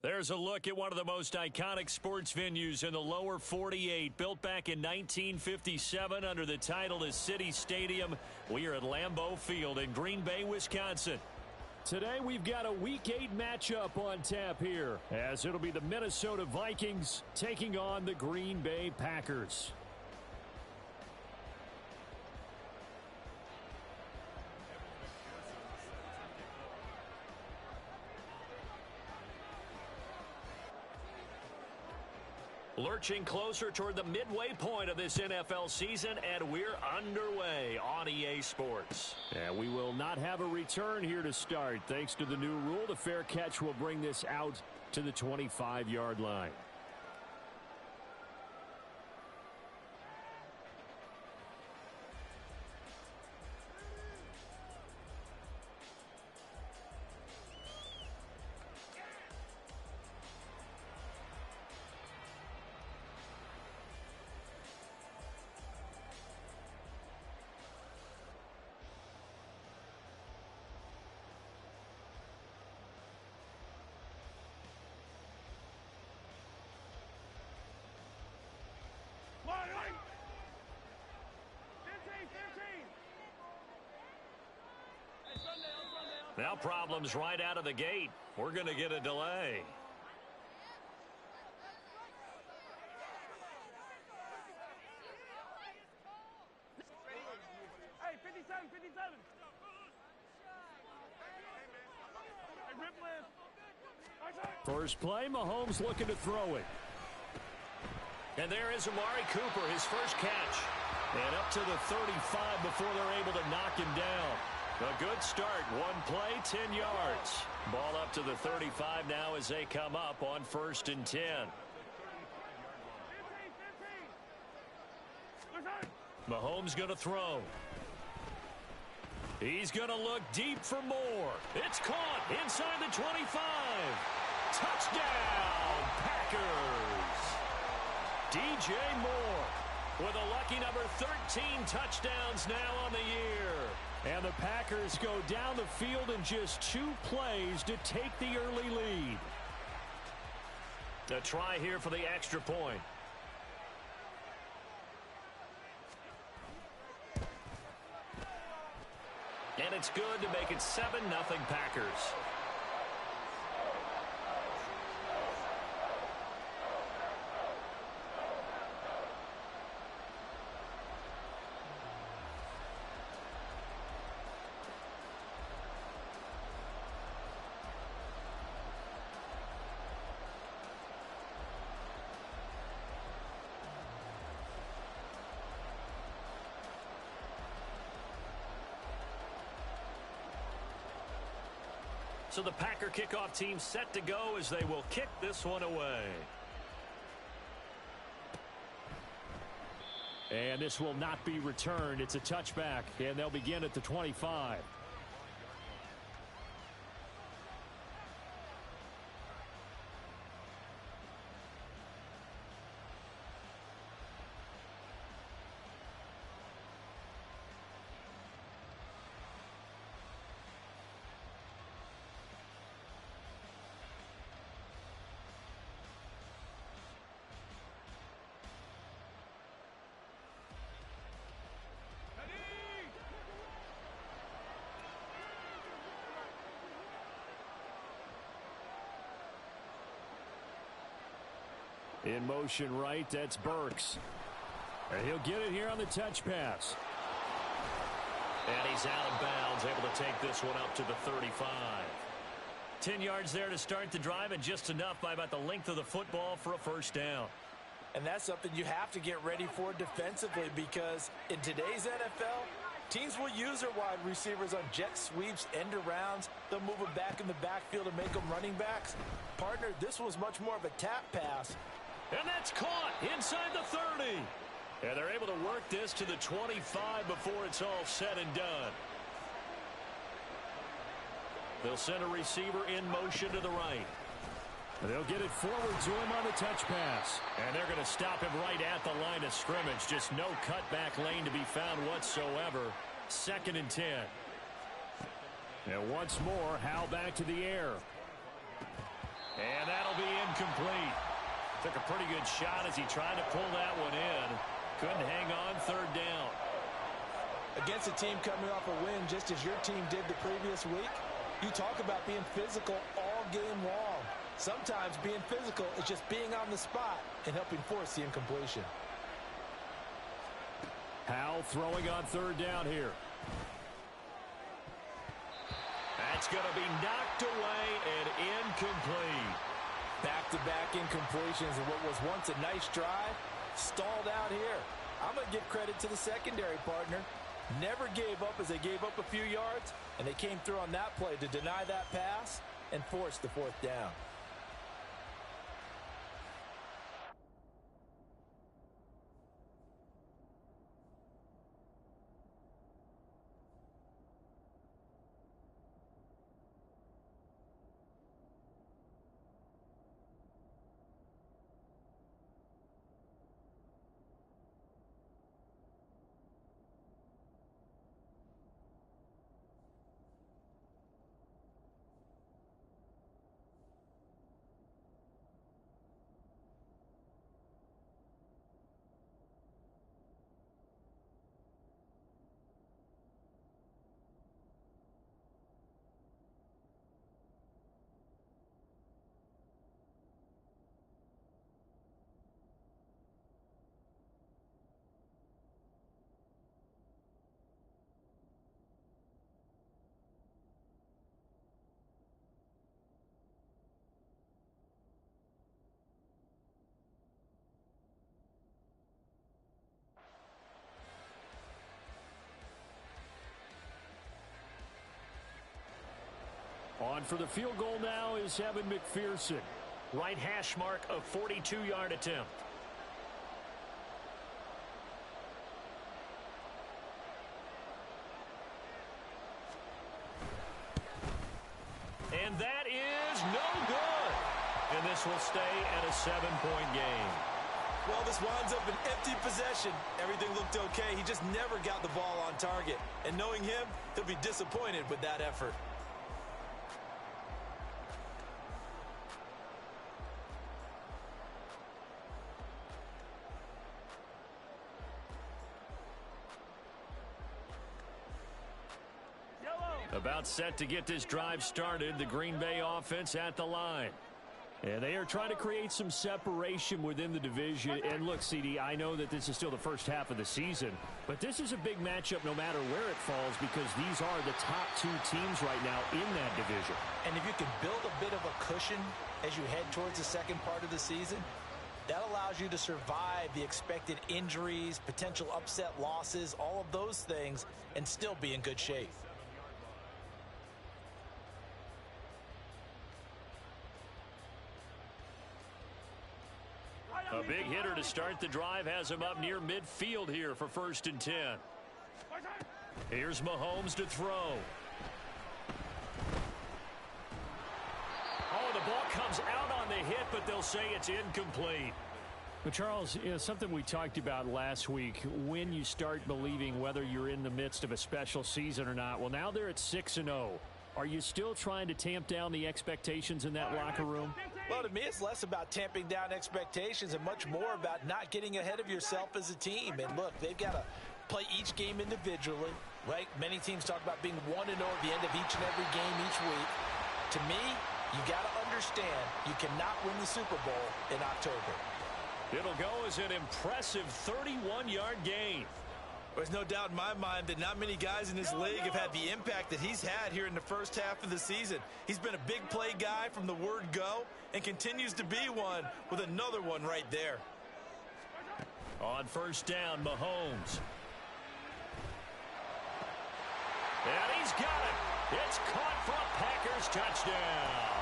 There's a look at one of the most iconic sports venues in the lower 48, built back in 1957 under the title of City Stadium. We are at Lambeau Field in Green Bay, Wisconsin. Today we've got a Week 8 matchup on tap here, as it'll be the Minnesota Vikings taking on the Green Bay Packers. Lurching closer toward the midway point of this NFL season, and we're underway on EA Sports. And we will not have a return here to start. Thanks to the new rule, the fair catch will bring this out to the 25-yard line. Now problems right out of the gate. We're going to get a delay. Hey, 57, 57. First play, Mahomes looking to throw it. And there is Amari Cooper, his first catch. And up to the 35 before they're able to knock him down. A good start. One play, 10 yards. Ball up to the 35 now as they come up on 1st and 10. Mahomes going to throw. He's going to look deep for more. It's caught inside the 25. Touchdown, Packers. DJ Moore with a lucky number 13 touchdowns now on the year. And the Packers go down the field in just 2 plays to take the early lead. A try here for the extra point. And it's good to make it 7-0 Packers. So the Packer kickoff team set to go as they will kick this one away. And this will not be returned. It's a touchback, and they'll begin at the 25. In motion right, that's Burks. And he'll get it here on the touch pass. And he's out of bounds, able to take this one up to the 35. 10 yards there to start the drive, and just enough by about the length of the football for a first down. And that's something you have to get ready for defensively, because in today's NFL, teams will use their wide receivers on jet sweeps, end arounds. They'll move them back in the backfield and make them running backs. Partner, this was much more of a tap pass. And that's caught inside the 30. And they're able to work this to the 25 before it's all said and done. They'll send a receiver in motion to the right. They'll get it forward to him on the touch pass. And they're going to stop him right at the line of scrimmage. Just no cutback lane to be found whatsoever. 2nd and 10. And once more, Howell back to the air. And that'll be incomplete. Took a pretty good shot as he tried to pull that one in. Couldn't hang on third down. Against a team coming off a win just as your team did the previous week, you talk about being physical all game long. Sometimes being physical is just being on the spot and helping force the incompletion. Howell throwing on third down here. That's going to be knocked away and incomplete. Back-to-back incompletions and what was once a nice drive stalled out here. I'm going to give credit to the secondary partner. Never gave up as they gave up a few yards, and they came through on that play to deny that pass and force the fourth down. On for the field goal now is Evan McPherson. Right hash mark, a 42-yard attempt. And that is no good. And this will stay at a 7-point game. Well, this winds up an empty possession. Everything looked okay. He just never got the ball on target. And knowing him, he'll be disappointed with that effort. About set to get this drive started, the Green Bay offense at the line. And they are trying to create some separation within the division. And look, CD, I know that this is still the first half of the season, but this is a big matchup no matter where it falls because these are the top two teams right now in that division. And if you can build a bit of a cushion as you head towards the second part of the season, that allows you to survive the expected injuries, potential upset losses, all of those things, and still be in good shape. A big hitter to start the drive has him up near midfield here for 1st and 10. Here's Mahomes to throw. Oh, the ball comes out on the hit, but they'll say it's incomplete. Well, Charles, something we talked about last week, when you start believing whether you're in the midst of a special season or not. Well, now they're at 6-0. Are you still trying to tamp down the expectations in that locker room? Well, to me, it's less about tamping down expectations and much more about not getting ahead of yourself as a team. And look, they've got to play each game individually, right? Many teams talk about being 1-0 at the end of each and every game each week. To me, you got to understand you cannot win the Super Bowl in October. It'll go as an impressive 31-yard gain. There's no doubt in my mind that not many guys in this league have had the impact that he's had here in the first half of the season. He's been a big play guy from the word go and continues to be one with another one right there. On 1st down, Mahomes. And he's got it. It's caught for a Packers touchdown.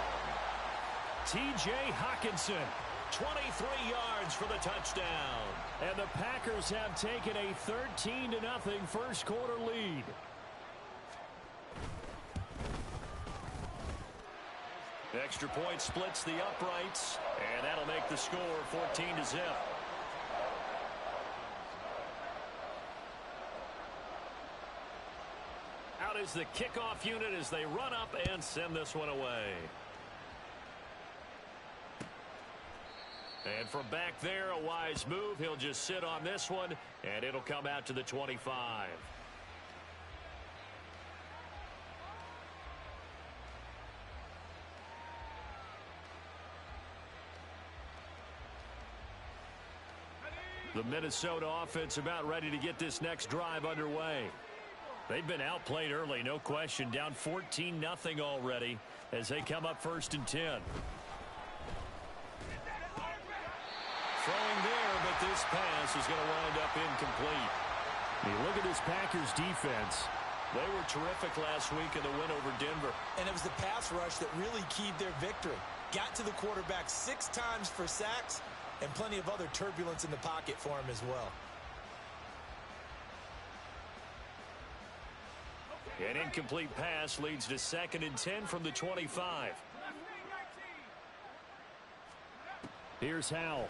T.J. Hockenson, 23 yards for the touchdown. And the Packers have taken a 13-0 first quarter lead. Extra point splits the uprights, and that'll make the score 14-0. Out is the kickoff unit as they run up and send this one away. And from back there, a wise move. He'll just sit on this one, and it'll come out to the 25. The Minnesota offense about ready to get this next drive underway. They've been outplayed early, no question. Down 14-0 already as they come up 1st and 10. Throwing there, but this pass is going to wind up incomplete. You look at this Packers defense. They were terrific last week in the win over Denver. And it was the pass rush that really keyed their victory. Got to the quarterback 6 times for sacks and plenty of other turbulence in the pocket for him as well. An incomplete pass leads to 2nd and 10 from the 25. Here's Howell.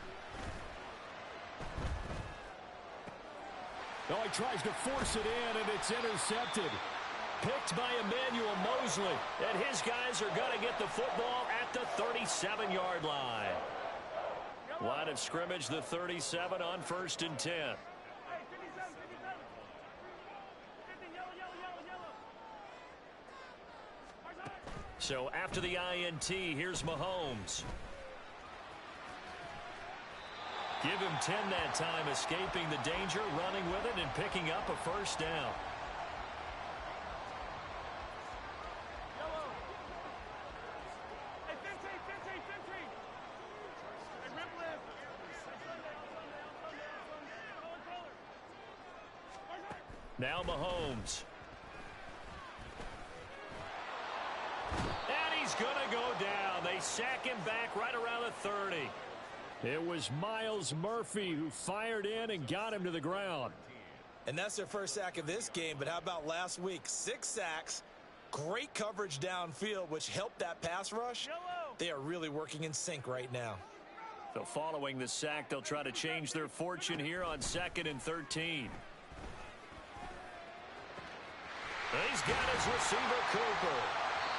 Oh, he tries to force it in, and it's intercepted. Picked by Emmanuel Mosley. And his guys are going to get the football at the 37-yard line. Line of scrimmage, the 37 on 1st and 10. So after the INT, here's Mahomes. Give him 10 that time, escaping the danger, running with it, and picking up a 1st down. Now Mahomes. And he's going to go down. They sack him back right around the 30. It was Myles Murphy who fired in and got him to the ground. And that's their first sack of this game, but how about last week? 6 sacks, great coverage downfield, which helped that pass rush. They are really working in sync right now. So following the sack, they'll try to change their fortune here on 2nd and 13. He's got his receiver, Cooper.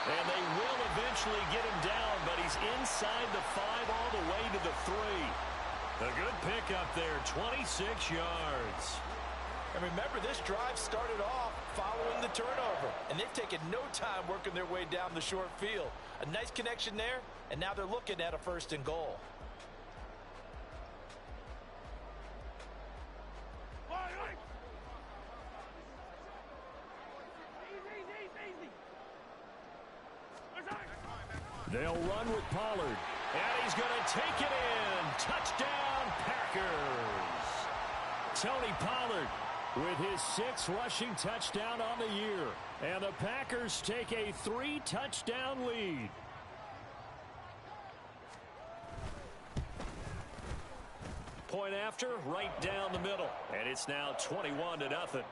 And they will eventually get him down, but he's inside the 5 all the way to the 3. A good pickup there, 26 yards. And remember, this drive started off following the turnover, and they've taken no time working their way down the short field. A nice connection there, and now they're looking at a 1st and goal. They'll run with Pollard. And he's going to take it in. Touchdown, Packers. Tony Pollard with his 6th rushing touchdown on the year. And the Packers take a 3-touchdown lead. Point after, right down the middle. And it's now 21-0.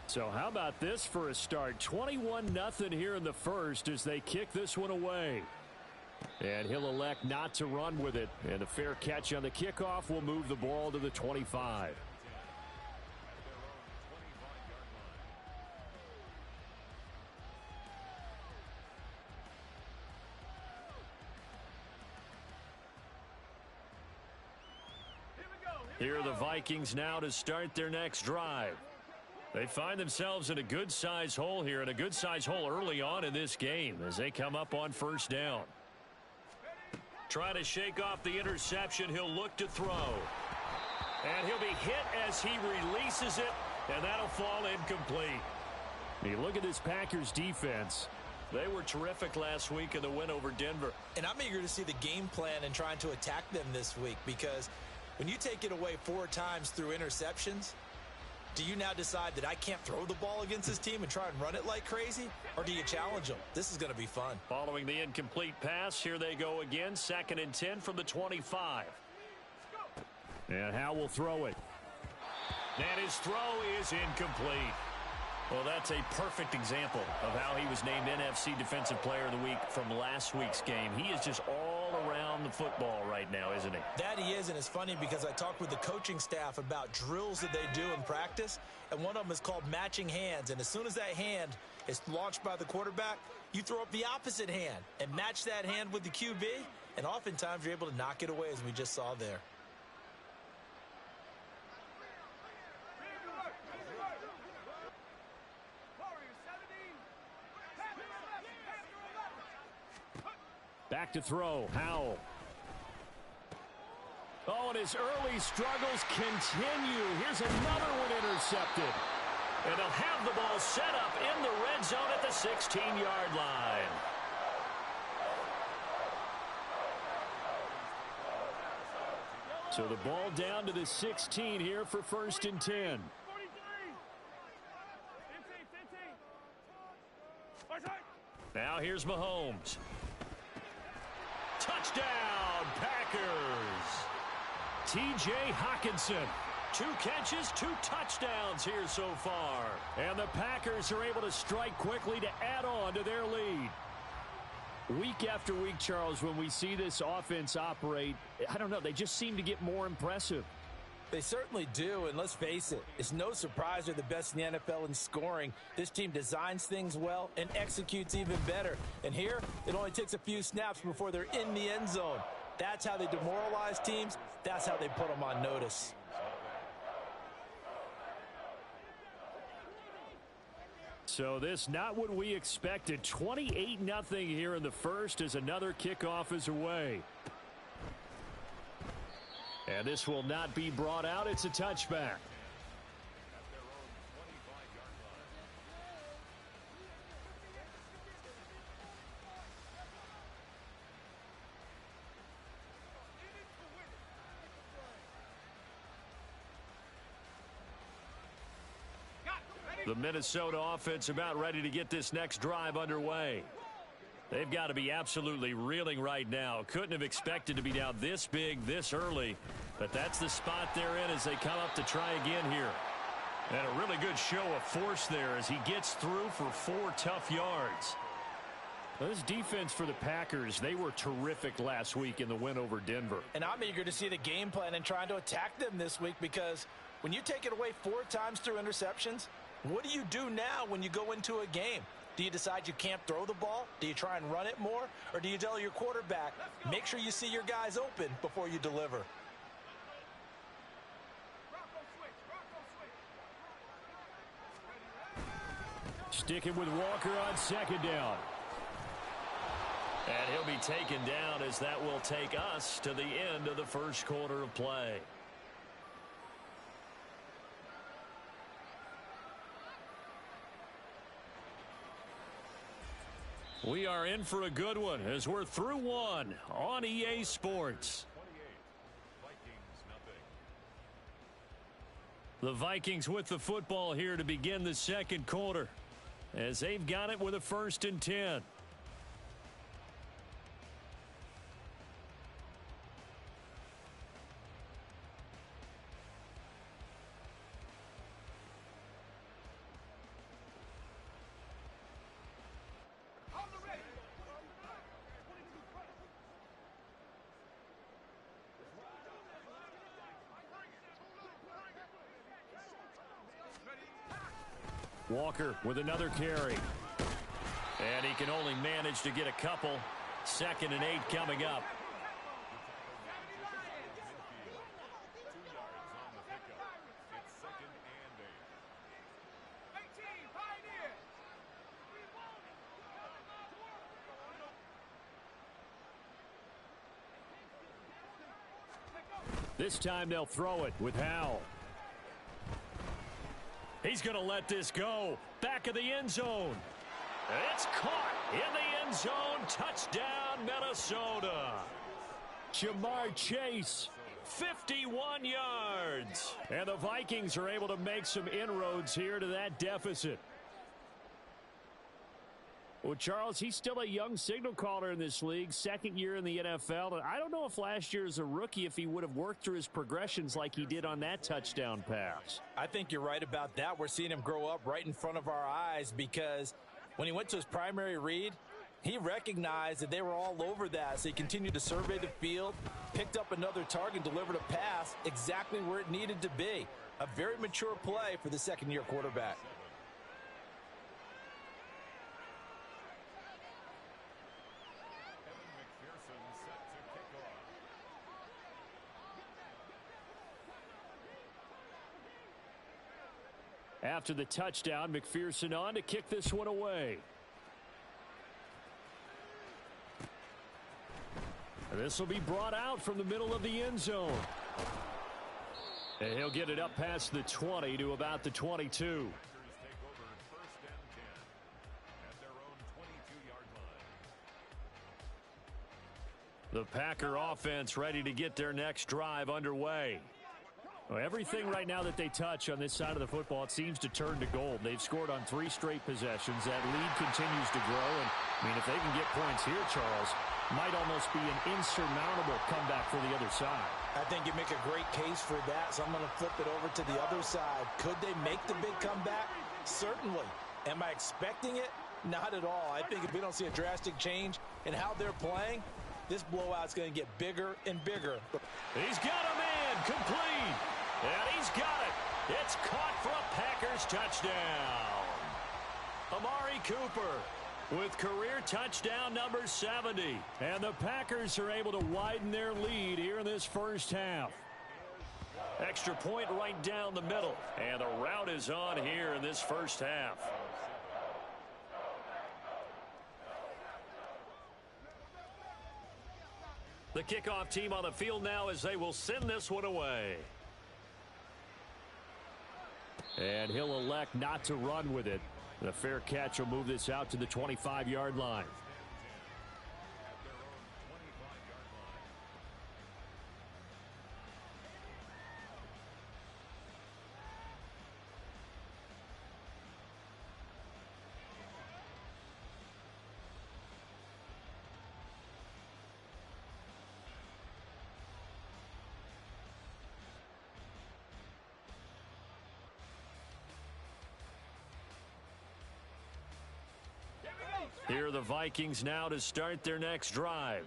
So how about this for a start? 21-0 here in the first as they kick this one away. And he'll elect not to run with it. And the fair catch on the kickoff will move the ball to the 25. Here are the Vikings now to start their next drive. They find themselves in a good-sized hole here, and a good-sized hole early on in this game as they come up on 1st down. Trying to shake off the interception, he'll look to throw. And he'll be hit as he releases it, and that'll fall incomplete. You look at this Packers defense. They were terrific last week in the win over Denver. And I'm eager to see the game plan and trying to attack them this week, because when you take it away 4 times through interceptions, do you now decide that I can't throw the ball against this team and try and run it like crazy? Or do you challenge them? This is going to be fun. Following the incomplete pass, here they go again. 2nd and 10 from the 25. And Howell will throw it. And his throw is incomplete. Well, that's a perfect example of how he was named NFC Defensive Player of the Week from last week's game. He is just all all around the football right now, isn't he? That he is, and it's funny because I talked with the coaching staff about drills that they do in practice, and one of them is called matching hands. And as soon as that hand is launched by the quarterback, you throw up the opposite hand and match that hand with the QB, and oftentimes you're able to knock it away, as we just saw there. Back to throw, Howell. Oh, and his early struggles continue. Here's another one intercepted. And they'll have the ball set up in the red zone at the 16-yard line. So the ball down to the 16 here for 1st and 10. Now here's Mahomes. Touchdown, Packers. T.J. Hockenson. 2 catches, 2 touchdowns here so far. And the Packers are able to strike quickly to add on to their lead. Week after week, Charles, when we see this offense operate, I don't know, they just seem to get more impressive. They certainly do, and let's face it, it's no surprise they're the best in the NFL in scoring. This team designs things well and executes even better. And here, it only takes a few snaps before they're in the end zone. That's how they demoralize teams. That's how they put them on notice. So this not what we expected. 28-0 here in the first as another kickoff is away. And this will not be brought out. It's a touchback. The Minnesota offense about ready to get this next drive underway. They've got to be absolutely reeling right now. Couldn't have expected to be down this big, this early. But that's the spot they're in as they come up to try again here. And a really good show of force there as he gets through for 4 tough yards. Well, this defense for the Packers, they were terrific last week in the win over Denver. And I'm eager to see the game plan and trying to attack them this week, because when you take it away 4 times through interceptions, what do you do now when you go into a game? Do you decide you can't throw the ball? Do you try and run it more? Or do you tell your quarterback, make sure you see your guys open before you deliver? Sticking with Walker on 2nd down. And he'll be taken down as that will take us to the end of the first quarter of play. We are in for a good one as we're through one on EA Sports. The Vikings with the football here to begin the second quarter as they've got it with a 1st and 10. Walker with another carry. And he can only manage to get a couple. 2nd and 8 coming up. This time they'll throw it with Howell. He's going to let this go. Back of the end zone. It's caught in the end zone. Touchdown, Minnesota. Jamar Chase, 51 yards. And the Vikings are able to make some inroads here to that deficit. Well, Charles, he's still a young signal caller in this league, 2nd year in the NFL. And I don't know if last year as a rookie, if he would have worked through his progressions like he did on that touchdown pass. I think you're right about that. We're seeing him grow up right in front of our eyes, because when he went to his primary read, He recognized that they were all over that, so he continued to survey the field, picked up another target, delivered a pass exactly where it needed to be. A very mature play for the second-year quarterback. After the touchdown, McPherson on to kick this one away. This will be brought out from the middle of the end zone. And he'll get it up past the 20 to about the 22. The Packer offense ready to get their next drive underway. Well, everything right now that they touch on this side of the football, it seems to turn to gold. They've scored on 3 straight possessions. That lead continues to grow. And, I mean, if they can get points here, Charles, might almost be an insurmountable comeback for the other side. I think you make a great case for that, so I'm going to flip it over to the other side. Could they make the big comeback? Certainly. Am I expecting it? Not at all. I think if we don't see a drastic change in how they're playing, this blowout's going to get bigger and bigger. He's got a man complete, and he's got it. It's caught for a Packers touchdown. Amari Cooper with career touchdown number 70. And the Packers are able to widen their lead here in this first half. Extra point right down the middle. And the route is on here in this first half. The kickoff team on the field now as they will send this one away. And he'll elect not to run with it. The fair catch will move this out to the 25-yard line. Here are the Vikings now to start their next drive.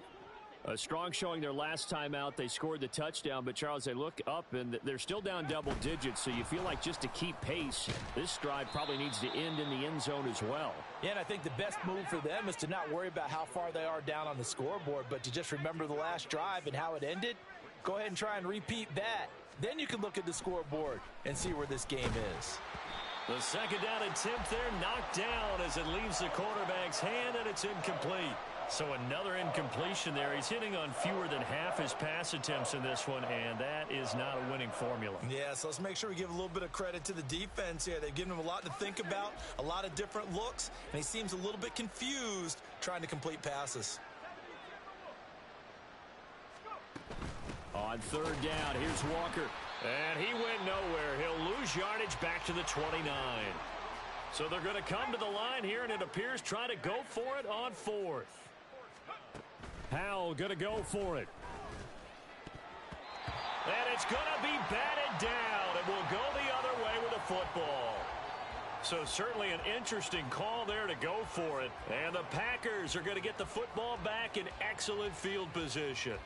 A strong showing their last time out. They scored the touchdown, but Charles, they look up and they're still down double digits, so you feel like just to keep pace, this drive probably needs to end in the end zone as well. Yeah, and I think the best move for them is to not worry about how far they are down on the scoreboard, but to just remember the last drive and how it ended. Go ahead and try and repeat that. Then you can look at the scoreboard and see where this game is. The second down attempt there knocked down as it leaves the quarterback's hand, and it's incomplete. So another incompletion there. He's hitting on fewer than half his pass attempts in this one, and that is not a winning formula. Yeah, so let's make sure we give a little bit of credit to the defense here. They've given him a lot to think about, a lot of different looks, and he seems a little bit confused trying to complete passes. On third down, here's Walker. And he went nowhere. He'll lose yardage back to the 29. So they're going to come to the line here, and it appears try to go for it on fourth. Howell going to go for it. And it's going to be batted down, and will go the other way with the football. So certainly an interesting call there to go for it. And the Packers are going to get the football back in excellent field position.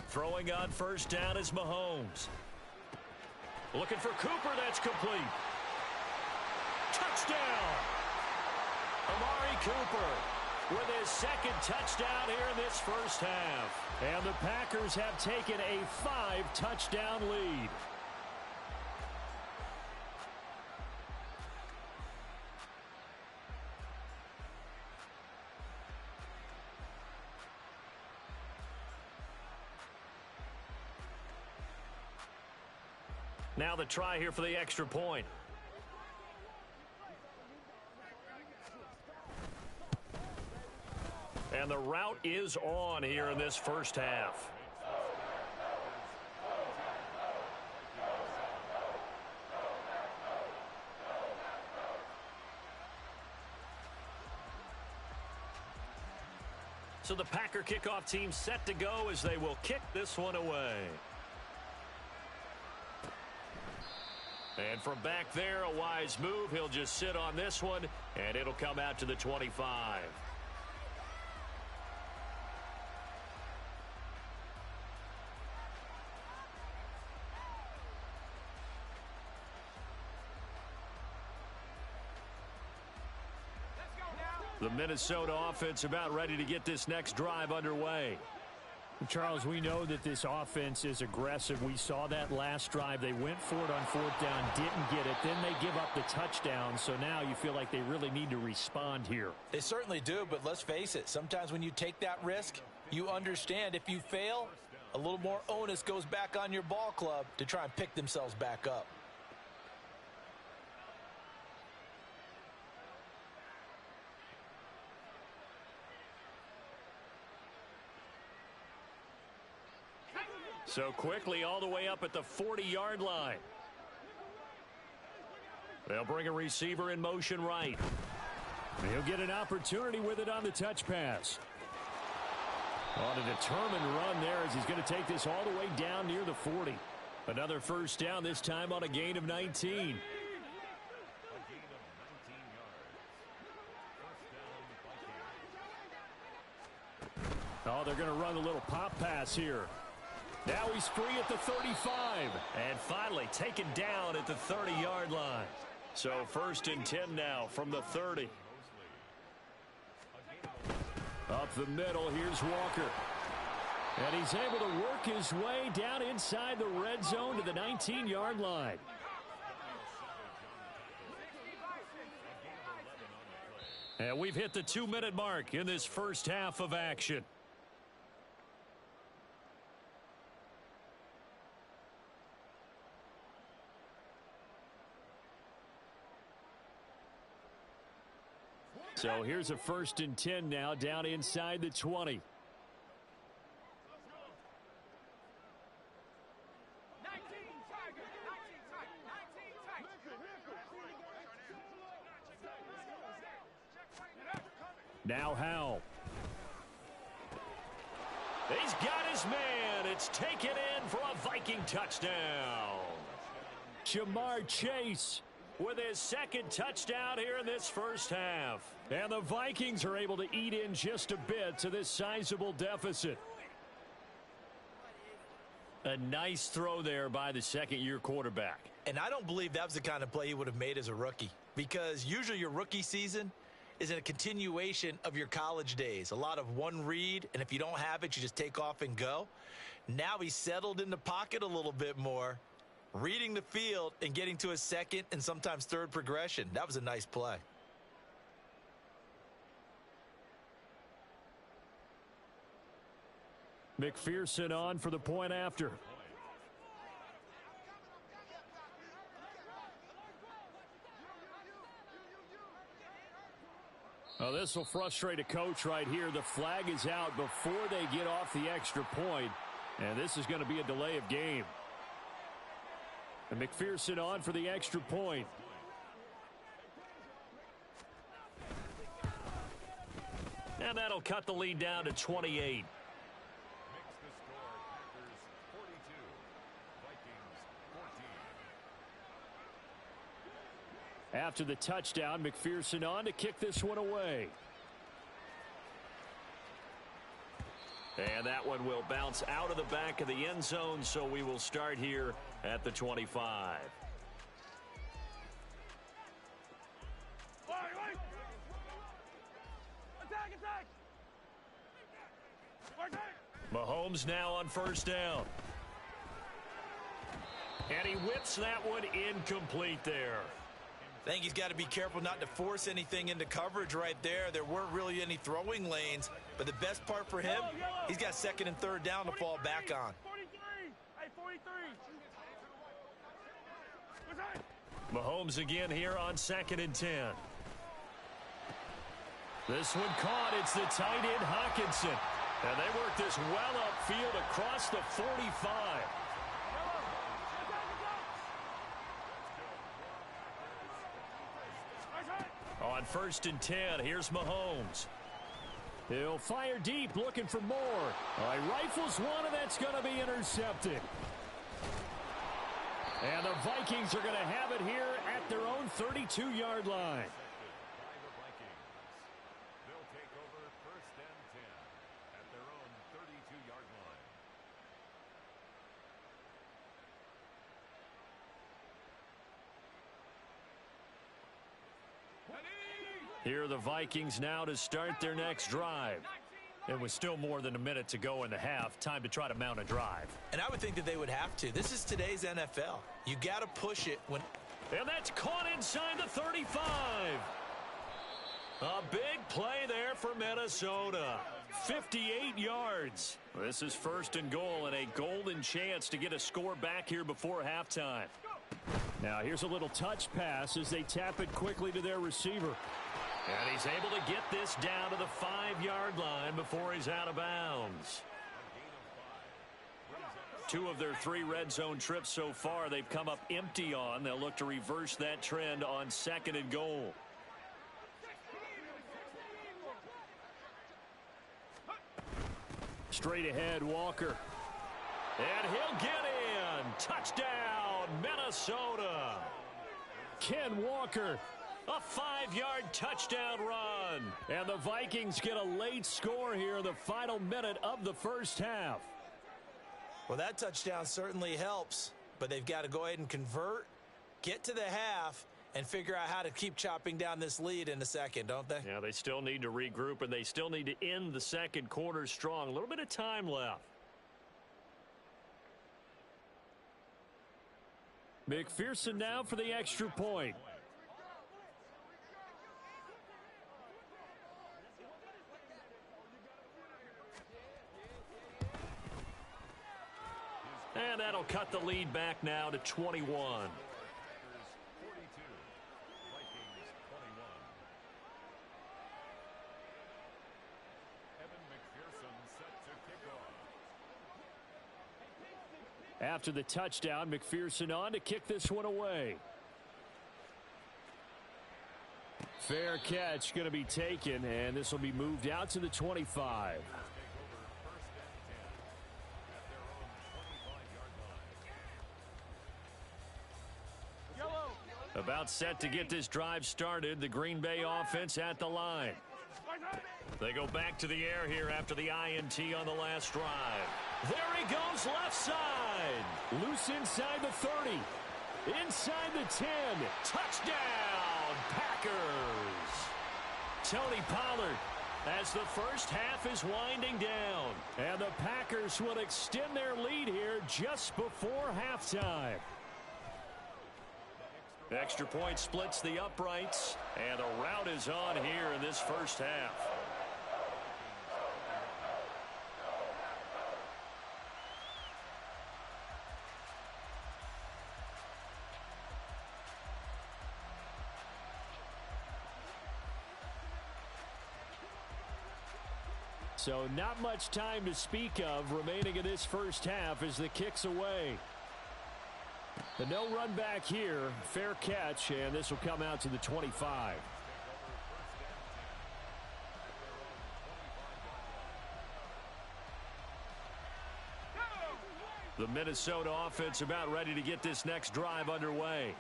Throwing on first down is Mahomes. Looking for Cooper, that's complete. Touchdown! Amari Cooper with his second touchdown here in this first half. And the Packers have taken a 5-touchdown lead. Now the try here for the extra point. And the route is on here in this first half. So the Packer kickoff team set to go as they will kick this one away. And from back there, a wise move. He'll just sit on this one, and it'll come out to the 25. The Minnesota offense about ready to get this next drive underway. Charles, we know that this offense is aggressive. We saw that last drive. They went for it on 4th down, didn't get it. Then they give up the touchdown. So now you feel like they really need to respond here. They certainly do, but let's face it. Sometimes when you take that risk, you understand if you fail, a little more onus goes back on your ball club to try and pick themselves back up. So quickly all the way up at the 40-yard line. They'll bring a receiver in motion right. He'll get an opportunity with it on the touch pass. On a determined run there as he's going to take this all the way down near the 40. Another first down, this time on a gain of 19. Oh, they're going to run a little pop pass here. Now he's free at the 35. And finally taken down at the 30-yard line. So 1st and 10 now from the 30. Up the middle, here's Walker. And he's able to work his way down inside the red zone to the 19-yard line. And we've hit the 2-minute mark in this first half of action. So here's a 1st and 10 now down inside the 20. Now Howell. He's got his man. It's taken in for a Viking touchdown. Ja'Marr Chase with his 2nd touchdown here in this first half. And the Vikings are able to eat in just a bit to this sizable deficit. A nice throw there by the 2nd-year quarterback. And I don't believe that was the kind of play he would have made as a rookie, because usually your rookie season is a continuation of your college days. A lot of one read, and if you don't have it, you just take off and go. Now he's settled in the pocket a little bit more, reading the field and getting to his 2nd and sometimes 3rd progression. That was a nice play. McPherson on for the point after. Oh, this will frustrate a coach right here. The flag is out before they get off the extra point, and this is going to be a delay of game. And McPherson on for the extra point. And that'll cut the lead down to 28. After the touchdown, McPherson on to kick this one away. And that one will bounce out of the back of the end zone, so we will start here at the 25. Mahomes now on 1st down. And he whips that one incomplete there. I think he's got to be careful not to force anything into coverage right there. There weren't really any throwing lanes, but the best part for him, he's got 2nd and 3rd down to fall back on. 43. Mahomes again here on 2nd and 10. This one caught. It's the tight end Hockenson. And they work this well upfield across the 45. On 1st and 10, here's Mahomes. He'll fire deep, looking for more. All right, rifles one, and that's going to be intercepted. And the Vikings are going to have it here at their own 32-yard line. They'll take over 1st and 10 at their own 32-yard line. Here are the Vikings now to start their next drive. And with still more than a minute to go in the half, time to try to mount a drive. And I would think that they would have to. This is today's NFL. You got to push it when... And that's caught inside the 35. A big play there for Minnesota. 58 yards. This is 1st and goal and a golden chance to get a score back here before halftime. Now here's a little touch pass as they tap it quickly to their receiver. And he's able to get this down to the 5-yard line before he's out of bounds. 2 of their 3 red zone trips so far they've come up empty on. They'll look to reverse that trend on 2nd and goal. Straight ahead, Walker. And he'll get in. Touchdown, Minnesota. Ken Walker. A 5-yard touchdown run. And the Vikings get a late score here in the final minute of the first half. Well, that touchdown certainly helps, but they've got to go ahead and convert, get to the half, and figure out how to keep chopping down this lead in the second, don't they? Yeah, they still need to regroup, and they still need to end the second quarter strong. A little bit of time left. McPherson now for the extra point. And that'll cut the lead back now to 21. 42, Vikings 21. Evan McPherson set to kick off. After the touchdown, McPherson on to kick this one away. Fair catch going to be taken, and this will be moved out to the 25. About set to get this drive started. The Green Bay offense at the line. They go back to the air here after the INT on the last drive. There he goes left side. Loose inside the 30. Inside the 10. Touchdown, Packers. Tony Pollard as the first half is winding down. And the Packers will extend their lead here just before halftime. Extra point splits the uprights, and a rout is on here in this first half. So not much time to speak of remaining in this first half as the kick's away. The no run back here, fair catch, and this will come out to the 25. The Minnesota offense about ready to get this next drive underway.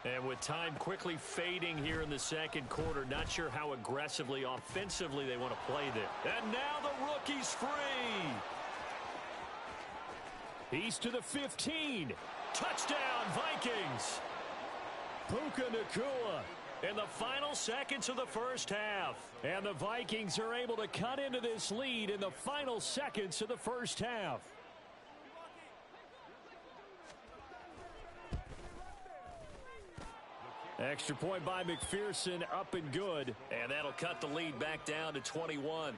And with time quickly fading here in the second quarter, not sure how aggressively, offensively they want to play this. And now the rookie's free. He's to the 15. Touchdown, Vikings. Puka Nacua In the final seconds of the first half. And the Vikings are able to cut into this lead in the final seconds of the first half. Extra point by McPherson, up and good. And that'll cut the lead back down to 21.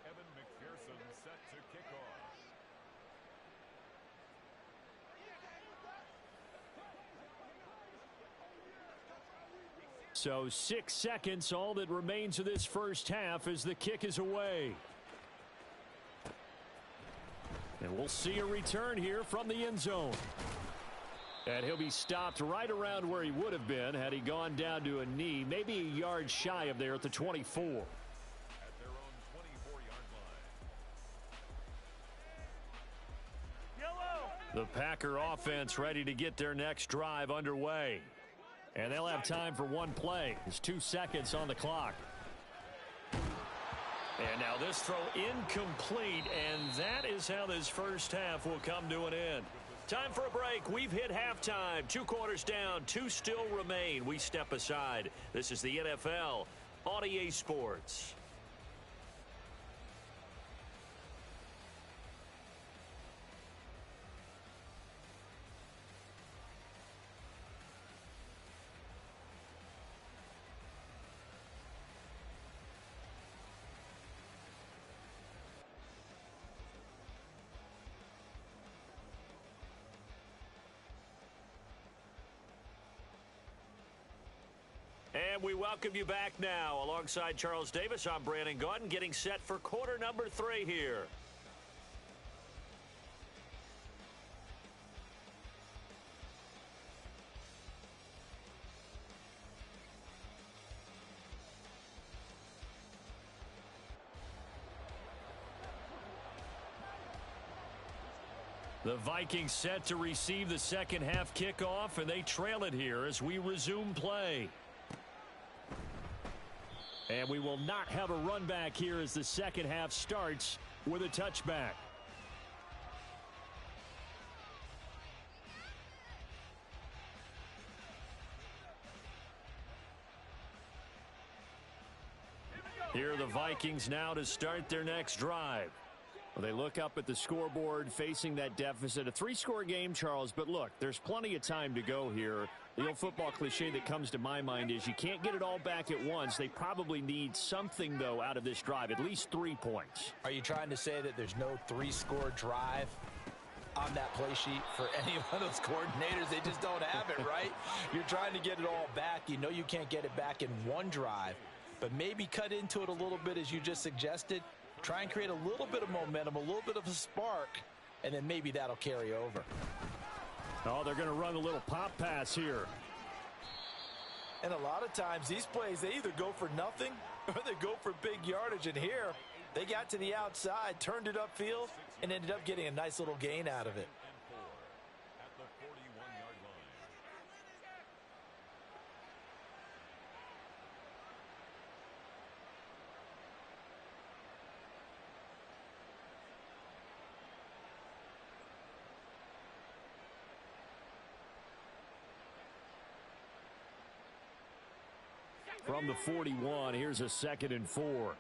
Evan McPherson set to kick off. So 6 seconds, all that remains of this first half as the kick is away. And we'll see a return here from the end zone. And he'll be stopped right around where he would have been had he gone down to a knee, maybe a yard shy of there at the 24. At their own 24-yard line. The Packer offense ready to get their next drive underway. And they'll have time for one play. There's 2 seconds on the clock. And now this throw incomplete, and that is how this first half will come to an end. Time for a break. We've hit halftime. 2 quarters down, 2 still remain. We step aside. This is the NFL on EA Sports. And we welcome you back now. Alongside Charles Davis, I'm Brandon Gaudin, getting set for quarter number 3 here. The Vikings set to receive the second half kickoff, and they trail it here as we resume play. And we will not have a run back here as the second half starts with a touchback. Here are the Vikings now to start their next drive. Well, they look up at the scoreboard facing that deficit. A 3-score game, Charles, but look, there's plenty of time to go here. The old football cliche that comes to my mind is you can't get it all back at once. They probably need something, though, out of this drive, at least 3 points. Are you trying to say that there's no 3-score drive on that play sheet for any one of those coordinators? They just don't have it, right? You're trying to get it all back. You know you can't get it back in one drive, but maybe cut into it a little bit as you just suggested. Try and create a little bit of momentum, a little bit of a spark, and then maybe that'll carry over. Oh, they're going to run a little pop pass here. And a lot of times these plays, they either go for nothing or they go for big yardage. And here, they got to the outside, turned it upfield, and ended up getting a nice little gain out of it. At the 41-yard line. From the 41, here's a 2nd and 4.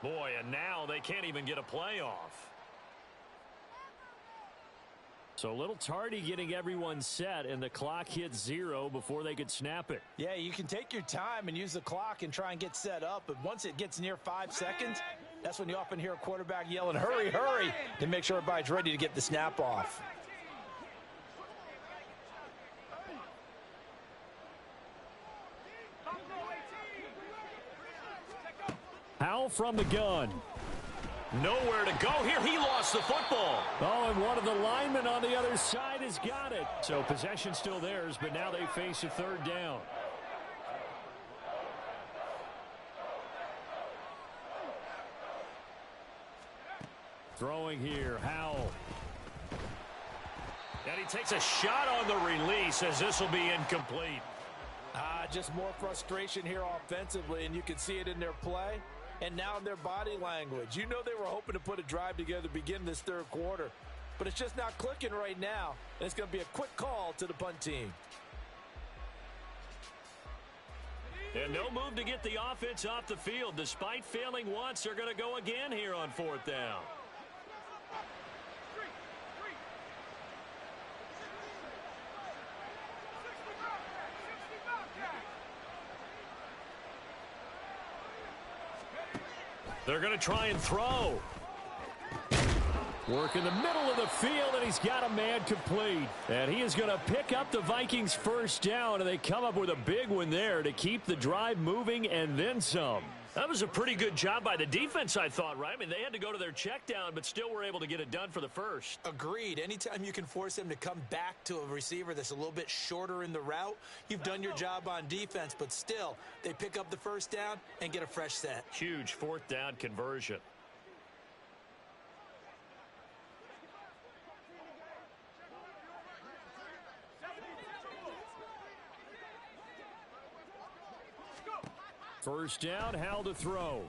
Boy, and now they can't even get a play off. So a little tardy getting everyone set, and the clock hits 0 before they could snap it. Yeah, you can take your time and use the clock and try and get set up, but once it gets near 5 seconds, that's when you often hear a quarterback yelling, hurry, hurry, to make sure everybody's ready to get the snap off. Howell from the gun. Nowhere to go here. He lost the football. Oh, and one of the linemen on the other side has got it. So possession still theirs, but now they face a 3rd down. Throwing here, Howell. And he takes a shot on the release as this will be incomplete. Just more frustration here offensively, and you can see it in their play and now in their body language. You know they were hoping to put a drive together to begin this 3rd quarter, but it's just not clicking right now, and it's going to be a quick call to the punt team. And no move to get the offense off the field. Despite failing once, they're going to go again here on 4th down. They're going to try and throw. Work in the middle of the field, and he's got a man complete. And he is going to pick up the Vikings first down, and they come up with a big one there to keep the drive moving and then some. That was a pretty good job by the defense, I thought, right? I mean, they had to go to their check down, but still were able to get it done for the first. Agreed. Anytime you can force them to come back to a receiver that's a little bit shorter in the route, you've done your job on defense, but still, they pick up the first down and get a fresh set. Huge fourth down conversion. First down, Howell to throw.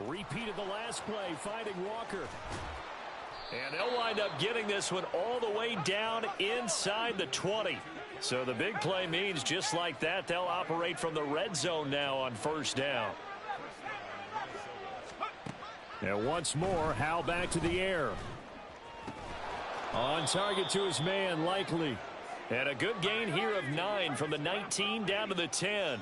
Repeated the last play, finding Walker. And they'll wind up getting this one all the way down inside the 20. So the big play means just like that, they'll operate from the red zone now on first down. And once more, Howell back to the air. On target to his man, Likely. And a good gain here of 9 from the 19 down to the 10.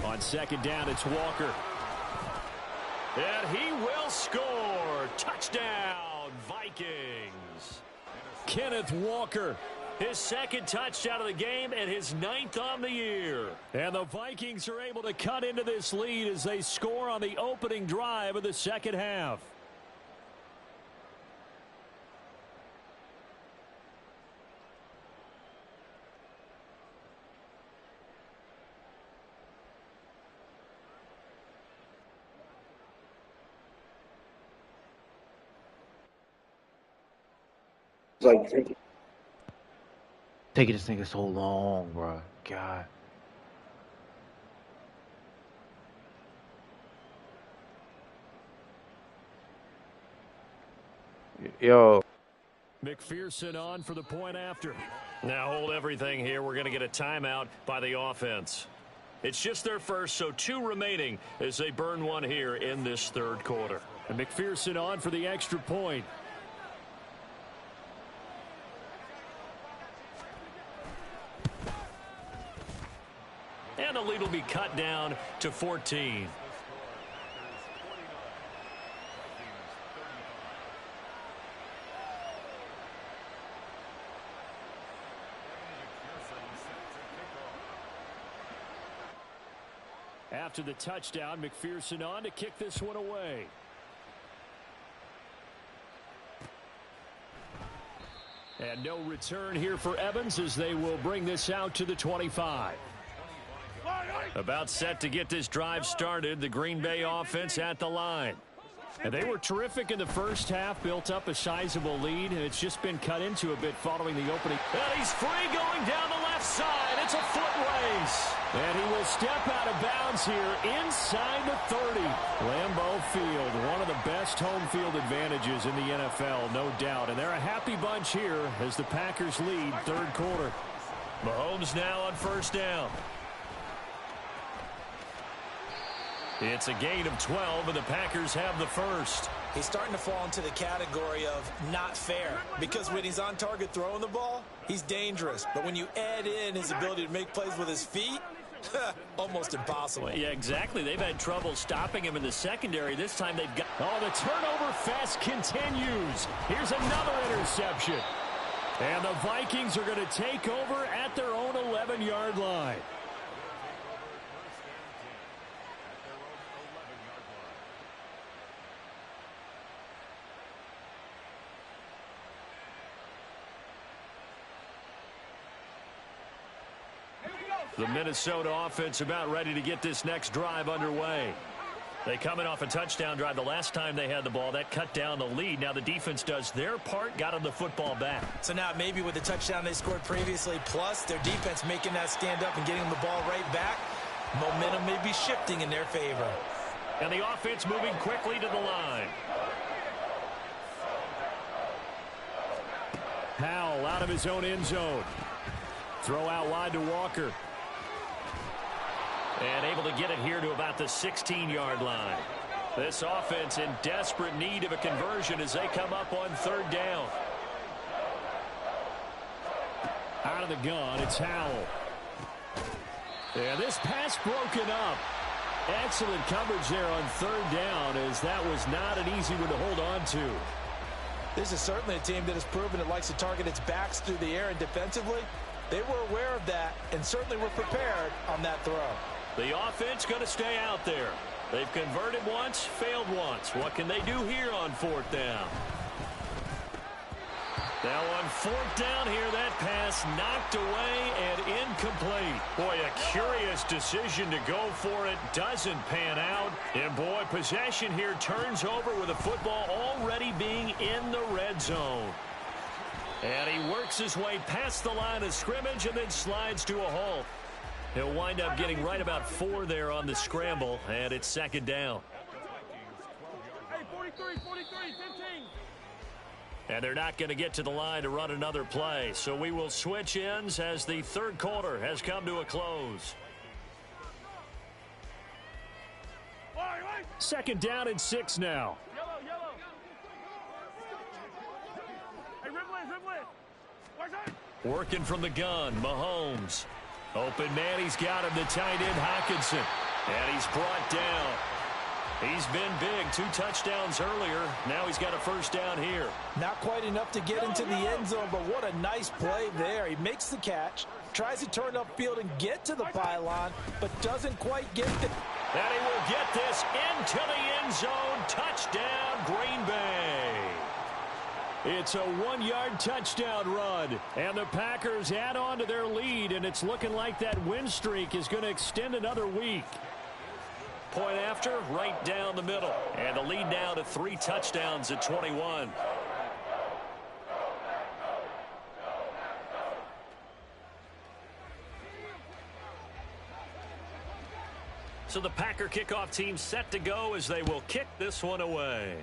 On second down, it's Walker. And he will score. Touchdown, Vikings. Kenneth Walker. His second touchdown of the game and his 9th on the year. And the Vikings are able to cut into this lead as they score on the opening drive of the second half. Like taking this nigga so long, bro. God. Yo. McPherson on for the point after. Now hold everything here. We're going to get a timeout by the offense. It's just their first, so 2 remaining as they burn one here in this third quarter. And McPherson on for the extra point. And the lead will be cut down to 14. After the touchdown, McPherson on to kick this one away. And no return here for Evans as they will bring this out to the 25. About set to get this drive started, the Green Bay offense at the line. And they were terrific in the first half, built up a sizable lead, and it's just been cut into a bit following the opening. And he's free going down the left side. It's a foot race. And he will step out of bounds here inside the 30. Lambeau Field, one of the best home field advantages in the NFL, no doubt. And they're a happy bunch here as the Packers lead third quarter. Mahomes now on first down. It's a gain of 12, and the Packers have the first. He's starting to fall into the category of not fair because when he's on target throwing the ball, he's dangerous. But when you add in his ability to make plays with his feet, almost impossible. Well, yeah, exactly. They've had trouble stopping him in the secondary. This time they've got... Oh, the turnover fest continues. Here's another interception. And the Vikings are going to take over at their own 11-yard line. The Minnesota offense about ready to get this next drive underway. They come in off a touchdown drive. The last time they had the ball, that cut down the lead. Now the defense does their part, got them the football back. So now maybe with the touchdown they scored previously, plus their defense making that stand up and getting them the ball right back, momentum may be shifting in their favor. And the offense moving quickly to the line. Howell out of his own end zone. Throw out wide to Walker. And able to get it here to about the 16-yard line. This offense in desperate need of a conversion as they come up on third down. Out of the gun, it's Howell. And this pass broken up. Excellent coverage there on third down, as that was not an easy one to hold on to. This is certainly a team that has proven it likes to target its backs through the air, and defensively, they were aware of that and certainly were prepared on that throw. The offense going to stay out there. They've converted once, failed once. What can they do here on fourth down? Now on fourth down here, that pass knocked away and incomplete. Boy, a curious decision to go for it. Doesn't pan out. And boy, possession here turns over with the football already being in the red zone. And he works his way past the line of scrimmage and then slides to a halt. He'll wind up getting right about 4 there on the scramble, and it's second down. Hey, 43, 15. And they're not going to get to the line to run another play. So we will switch ends as the third quarter has come to a close. Second down and 6 now. Yellow. Hey, Ripley. Watch out. Working from the gun, Mahomes. Open man, he's got him, the tight end, Hockenson. And he's brought down. He's been big, 2 touchdowns earlier. Now he's got a first down here. Not quite enough to get into the end zone, but what a nice play there. He makes the catch, tries to turn upfield and get to the pylon, but doesn't quite get there. And he will get this into the end zone. Touchdown, Green Bay. It's a 1-yard touchdown run, and the Packers add on to their lead, and it's looking like that win streak is going to extend another week. Point after, right down the middle. And the lead now to 3 touchdowns at 21. So the Packer kickoff team set to go as they will kick this one away.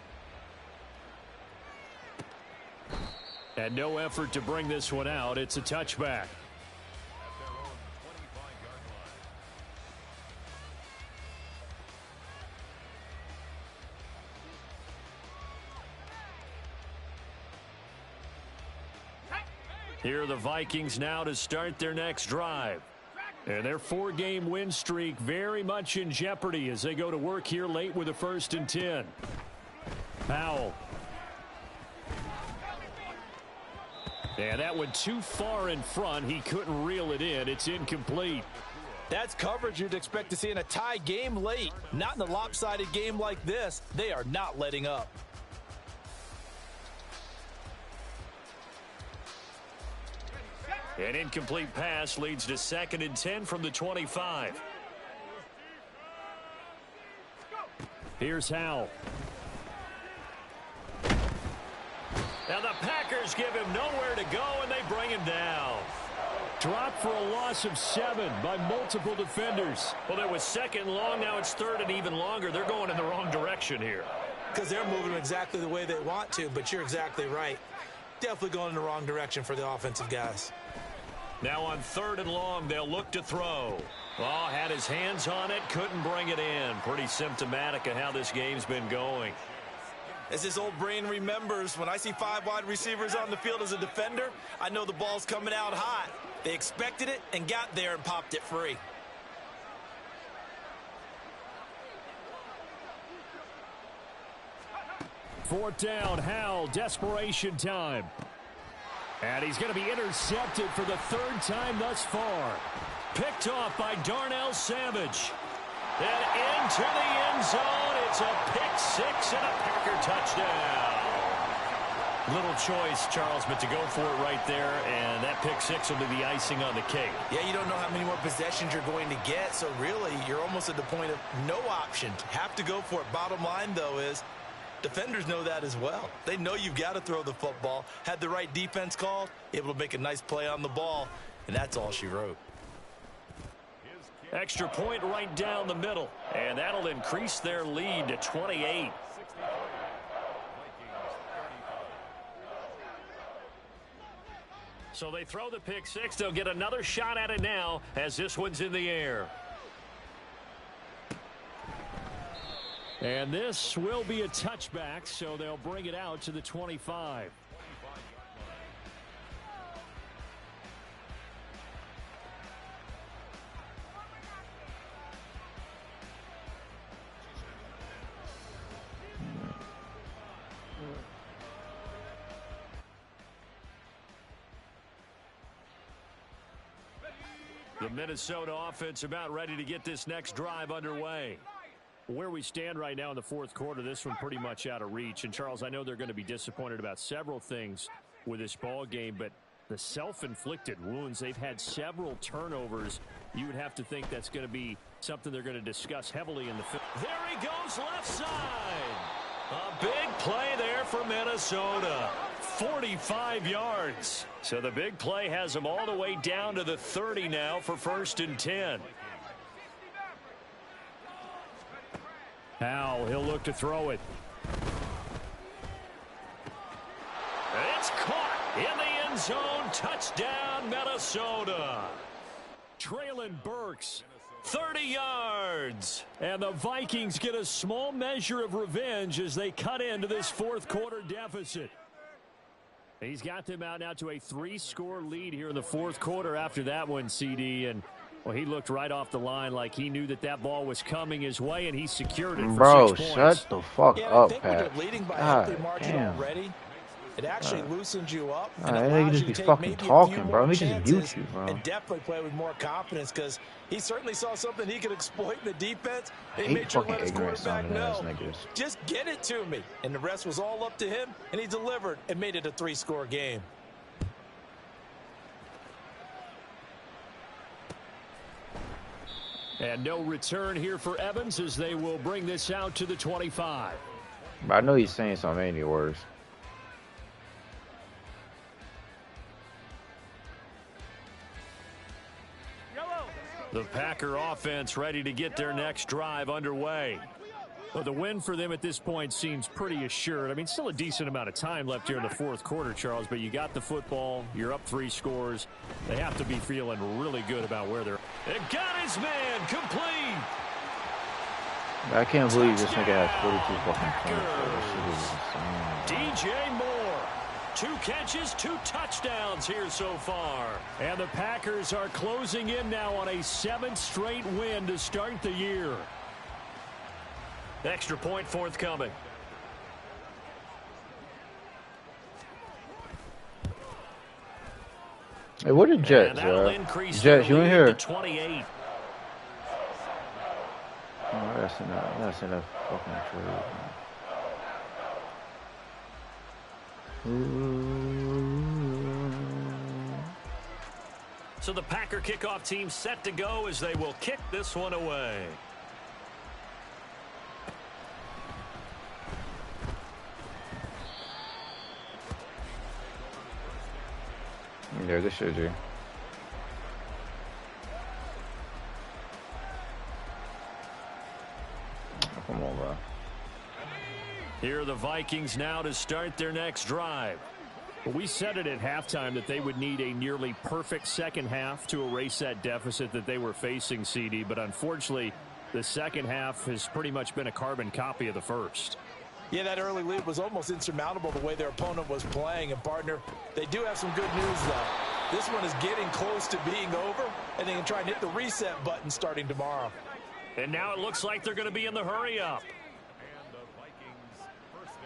And no effort to bring this one out. It's a touchback. Here are the Vikings now to start their next drive. And their 4-game win streak very much in jeopardy as they go to work here late with a 1st and 10. Powell. And that went too far in front. He couldn't reel it in. It's incomplete. That's coverage you'd expect to see in a tie game late. Not in a lopsided game like this. They are not letting up. An incomplete pass leads to 2nd and 10 from the 25. Here's Howell. Now the Packers give him nowhere to go, and they bring him down. Dropped for a loss of 7 by multiple defenders. Well, it was 2nd and long. Now it's 3rd and even longer. They're going in the wrong direction here. Because they're moving exactly the way they want to, but you're exactly right. Definitely going in the wrong direction for the offensive guys. Now on 3rd and long, they'll look to throw. Oh, had his hands on it, couldn't bring it in. Pretty symptomatic of how this game's been going. As this old brain remembers, when I see 5 wide receivers on the field as a defender, I know the ball's coming out hot. They expected it and got there and popped it free. Fourth down, Howell, desperation time. And he's going to be intercepted for the 3rd time thus far. Picked off by Darnell Savage. And into the end zone. It's a pick 6 and a Packer touchdown. Little choice, Charles, but to go for it right there, and that pick 6 will be the icing on the cake. Yeah, you don't know how many more possessions you're going to get, so really you're almost at the point of no option. Have to go for it. Bottom line, though, is defenders know that as well. They know you've got to throw the football. Had the right defense called, able to make a nice play on the ball, and that's all she wrote. Extra point right down the middle, and that'll increase their lead to 28. So they throw the pick 6. They'll get another shot at it now as this one's in the air. And this will be a touchback, so they'll bring it out to the 25. The Minnesota offense about ready to get this next drive underway. Where we stand right now in the fourth quarter, this one pretty much out of reach. And, Charles, I know they're going to be disappointed about several things with this ball game, but the self-inflicted wounds, they've had several turnovers. You would have to think that's going to be something they're going to discuss heavily in the film. There he goes left side. A big play there for Minnesota. 45 yards. So the big play has them all the way down to the 30 now for 1st and 10. Howell, he'll look to throw it. It's caught in the end zone. Touchdown, Minnesota. Traylon Burks. 30 yards. And the Vikings get a small measure of revenge as they cut into this fourth quarter deficit. He's got them out now to a 3-score lead here in the fourth quarter after that one, CD. And, well, he looked right off the line like he knew that that ball was coming his way, and he secured it for Bro, 6 points. shut the fuck Yeah, up, I think Pat. when you're leading by a God healthy margin damn. already, it actually loosens you up and They allows just you be to take fucking maybe a talking, few bro. more Let me just mute chances you, bro. and definitely play with more confidence because he certainly saw something he could exploit in the defense. I He hate made sure to fucking let his ignorant quarterback sounding ass know, niggas. just get it to me. And the rest was all up to him, and he delivered and made it a 3-score game. And no return here for Evans as they will bring this out to the 25. But I know he's saying something any worse. The Packer offense ready to get their next drive underway. Well, the win for them at this point seems pretty assured. I mean, still a decent amount of time left here in the fourth quarter, Charles, but you got the football. You're up 3 scores. They have to be feeling really good about where they're. It got his man complete. I can't believe this nigga has 42 fucking points. Bro. This shit is insane. DJ Moore. 2 catches, 2 touchdowns here so far. And the Packers are closing in now on a 7th straight win to start the year. Extra point forthcoming. Hey, what are Jets, And that'll bro? increase Jets, their you in lead here? to 28. Oh, that's enough fucking trade. So the Packer kickoff team set to go as they will kick this one away. Yeah, this should do. Oh, come on, bro. Here are the Vikings now to start their next drive. We said it at halftime that they would need a nearly perfect second half to erase that deficit that they were facing, CD, but unfortunately, the second half has pretty much been a carbon copy of the first. Yeah, that early lead was almost insurmountable the way their opponent was playing. And, partner, they do have some good news, though. This one is getting close to being over, and they can try and hit the reset button starting tomorrow. And now it looks like they're going to be in the hurry-up. And the Vikings first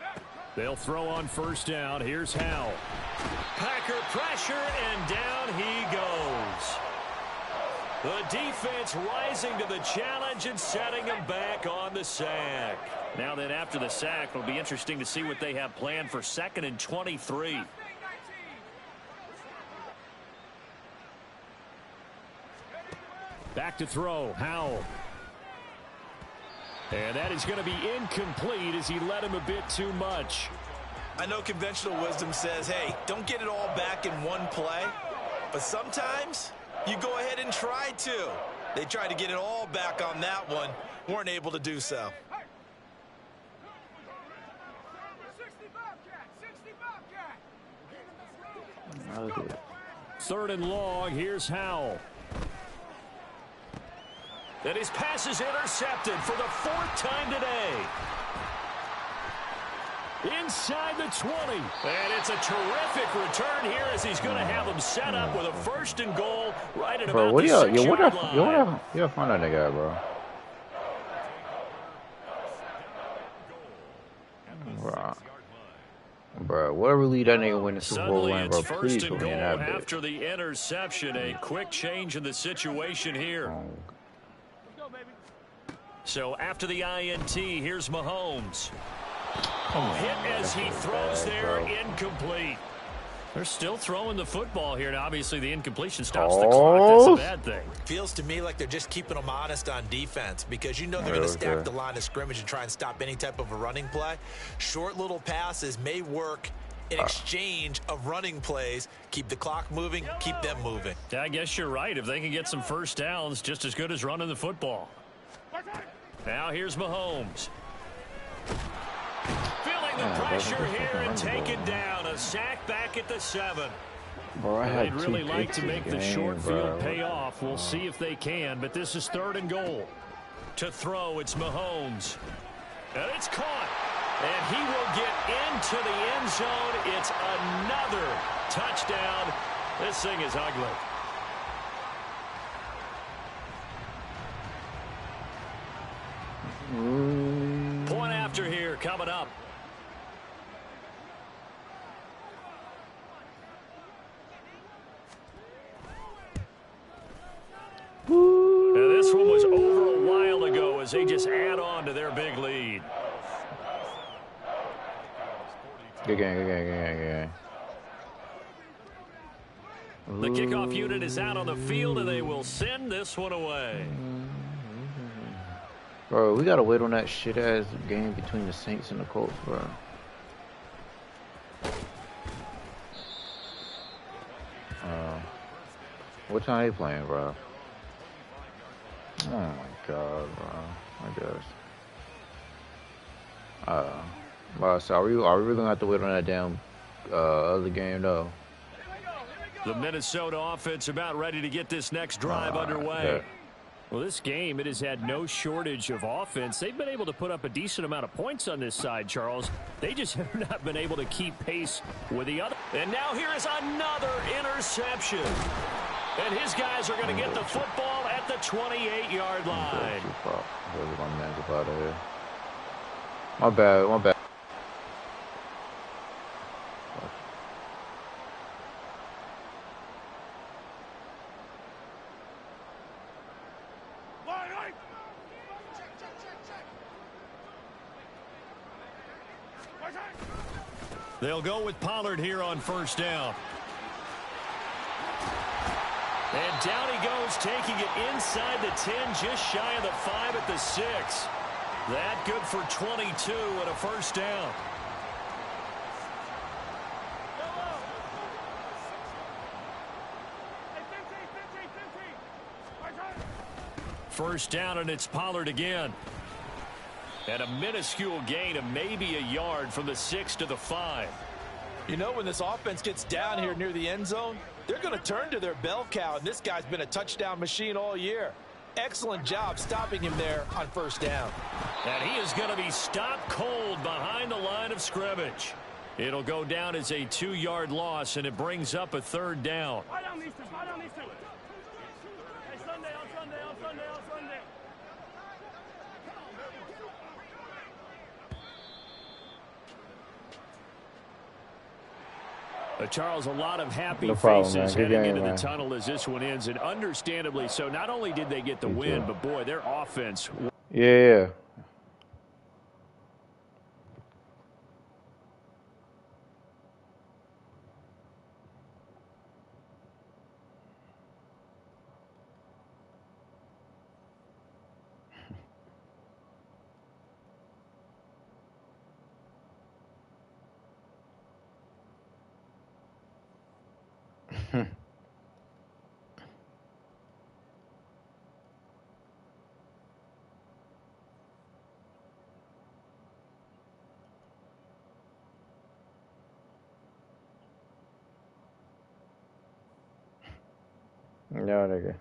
down. They'll throw on first down. Here's Howell. Packer pressure, and down he goes. The defense rising to the challenge and setting him back on the sack. Now then, after the sack, it'll be interesting to see what they have planned for 2nd and 23. Back to throw. Howell. And that is going to be incomplete as he led him a bit too much. I know conventional wisdom says, hey, don't get it all back in one play. But sometimes you go ahead and try to. They tried to get it all back on that one. Weren't able to do so. 3rd and long. Here's Howell. And his pass is intercepted for the 4th time today. Inside the 20. And it's a terrific return here as he's going to have them set up with a 1st and goal right at Bro, about what the y'all? 6-yard line. Y'all find that nigga, bro. Bro. Bro, whatever lead that nigga win the Super Bowl Suddenly in, it's bro, first please and put goal me in that bitch. after the interception. A quick change in the situation here. So after the INT, here's Mahomes. Hit as he throws there, incomplete. They're still throwing the football here, and obviously the incompletion stops the clock. That's a bad thing. Feels to me like they're just keeping them honest on defense because you know they're going to stack the line of scrimmage and try and stop any type of a running play. Short little passes may work in exchange of running plays. Keep the clock moving, keep them moving. Yeah, I guess you're right. If they can get some first downs, just as good as running the football. Now here's Mahomes. Feeling the pressure here and taken down. A sack back at the 7. Bro, I had They'd really like to make the short field pay off. We'll see if they can, but this is 3rd and goal. To throw, it's Mahomes. And it's caught. And he will get into the end zone. It's another touchdown. This thing is ugly. Point after here coming up. And this one was over a while ago as they just add on to their big lead. Good game, good game, good game, good game. The kickoff unit is out on the field, and they will send this one away. Bro, we gotta wait on that shit-ass game between the Saints and the Colts, bro. What time they playing, bro? Oh my god, bro. I guess. Well, so are we really gonna have to wait on that damn other game though? The Minnesota offense about ready to get this next drive underway. Yeah. Well, this game, it has had no shortage of offense. They've been able to put up a decent amount of points on this side, Charles. They just have not been able to keep pace with the other. And now here is another interception. And his guys are going to get the football at the 28-yard line. My bad, my bad. They'll go with Pollard here on 1st down. And down he goes, taking it inside the 10, just shy of the 5 at the 6. That good for 22 and a 1st down. First down, and it's Pollard again. And a minuscule gain of maybe a yard from the 6 to the 5. You know, when this offense gets down here near the end zone, they're going to turn to their bell cow, and this guy's been a touchdown machine all year. Excellent job stopping him there on 1st down. And he is going to be stopped cold behind the line of scrimmage. It'll go down as a 2-yard loss, and it brings up a 3rd down. Charles, a lot of happy problem, faces man. Good heading game, into man. the tunnel as this one ends, and understandably so. Not only did they get the win, but boy, their offense. Yeah. Y'all nigga.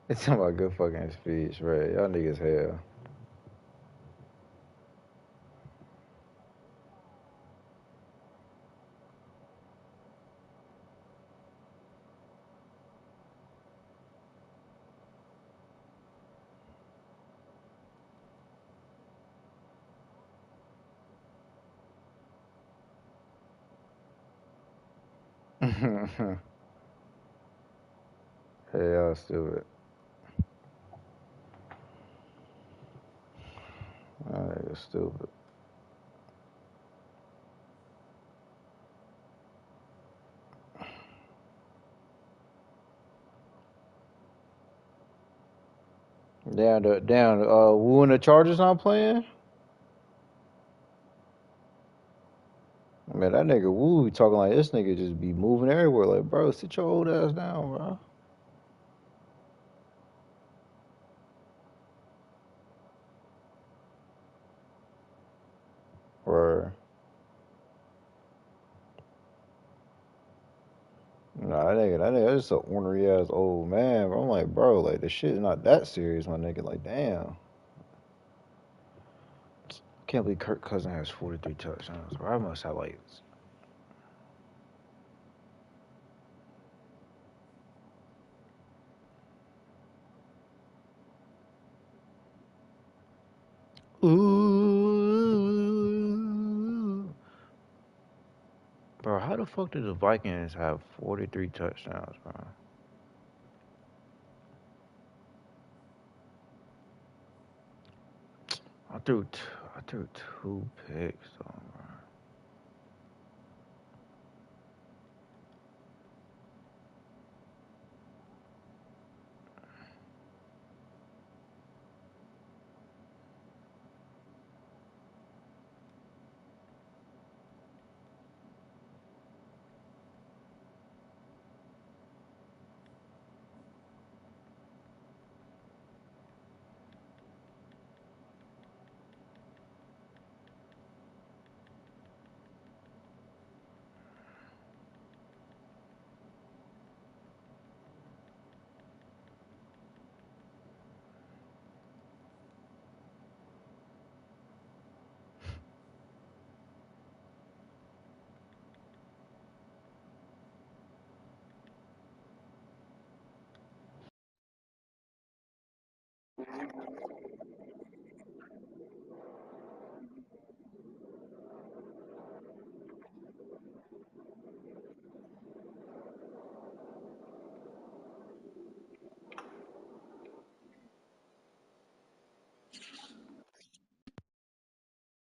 It's talking about good fucking speech, right? Y'all niggas hell. Hey, y'all stupid. That nigga stupid. Wu and the Chargers not playing? Man, that nigga Wu be talking like this nigga just be moving everywhere. Like, bro, sit your old ass down, bro. Or nah, that nigga just an ornery ass old man. Bro. I'm like, bro, like the shit is not that serious, my nigga. Like, damn. Can't believe Kirk Cousins has 43 touchdowns. Bro, I must have like. Ooh. Bro, how the fuck did the Vikings have 43 touchdowns, bro? I threw two picks, though, bro.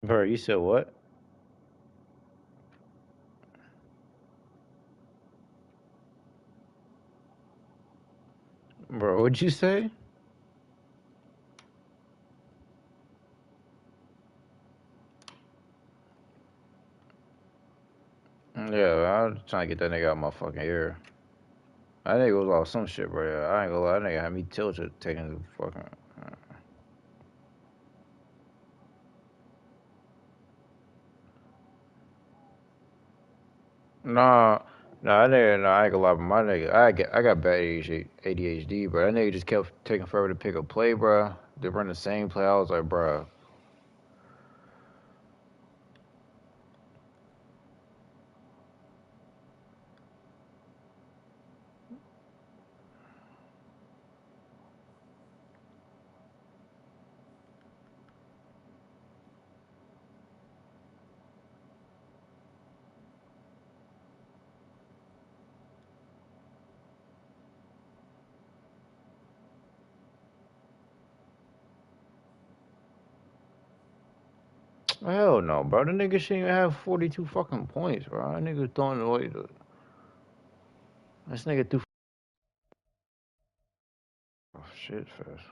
Bro, you said what? Bro, what'd you say? Yeah, I was trying to get that nigga out of my fucking ear. That nigga was off some shit, bro. Yeah, I ain't gonna lie, that nigga had me tilted taking the fucking. Nah, nah, that nigga, nah, I ain't gonna lie, but my nigga, I got bad ADHD, bro. That nigga just kept taking forever to pick a play, bro. They run the same play. I was like, bro. Hell no, bro. The nigga shouldn't even have 42 fucking points, bro. That nigga throwing away the. This nigga threw. Oh, shit, fast.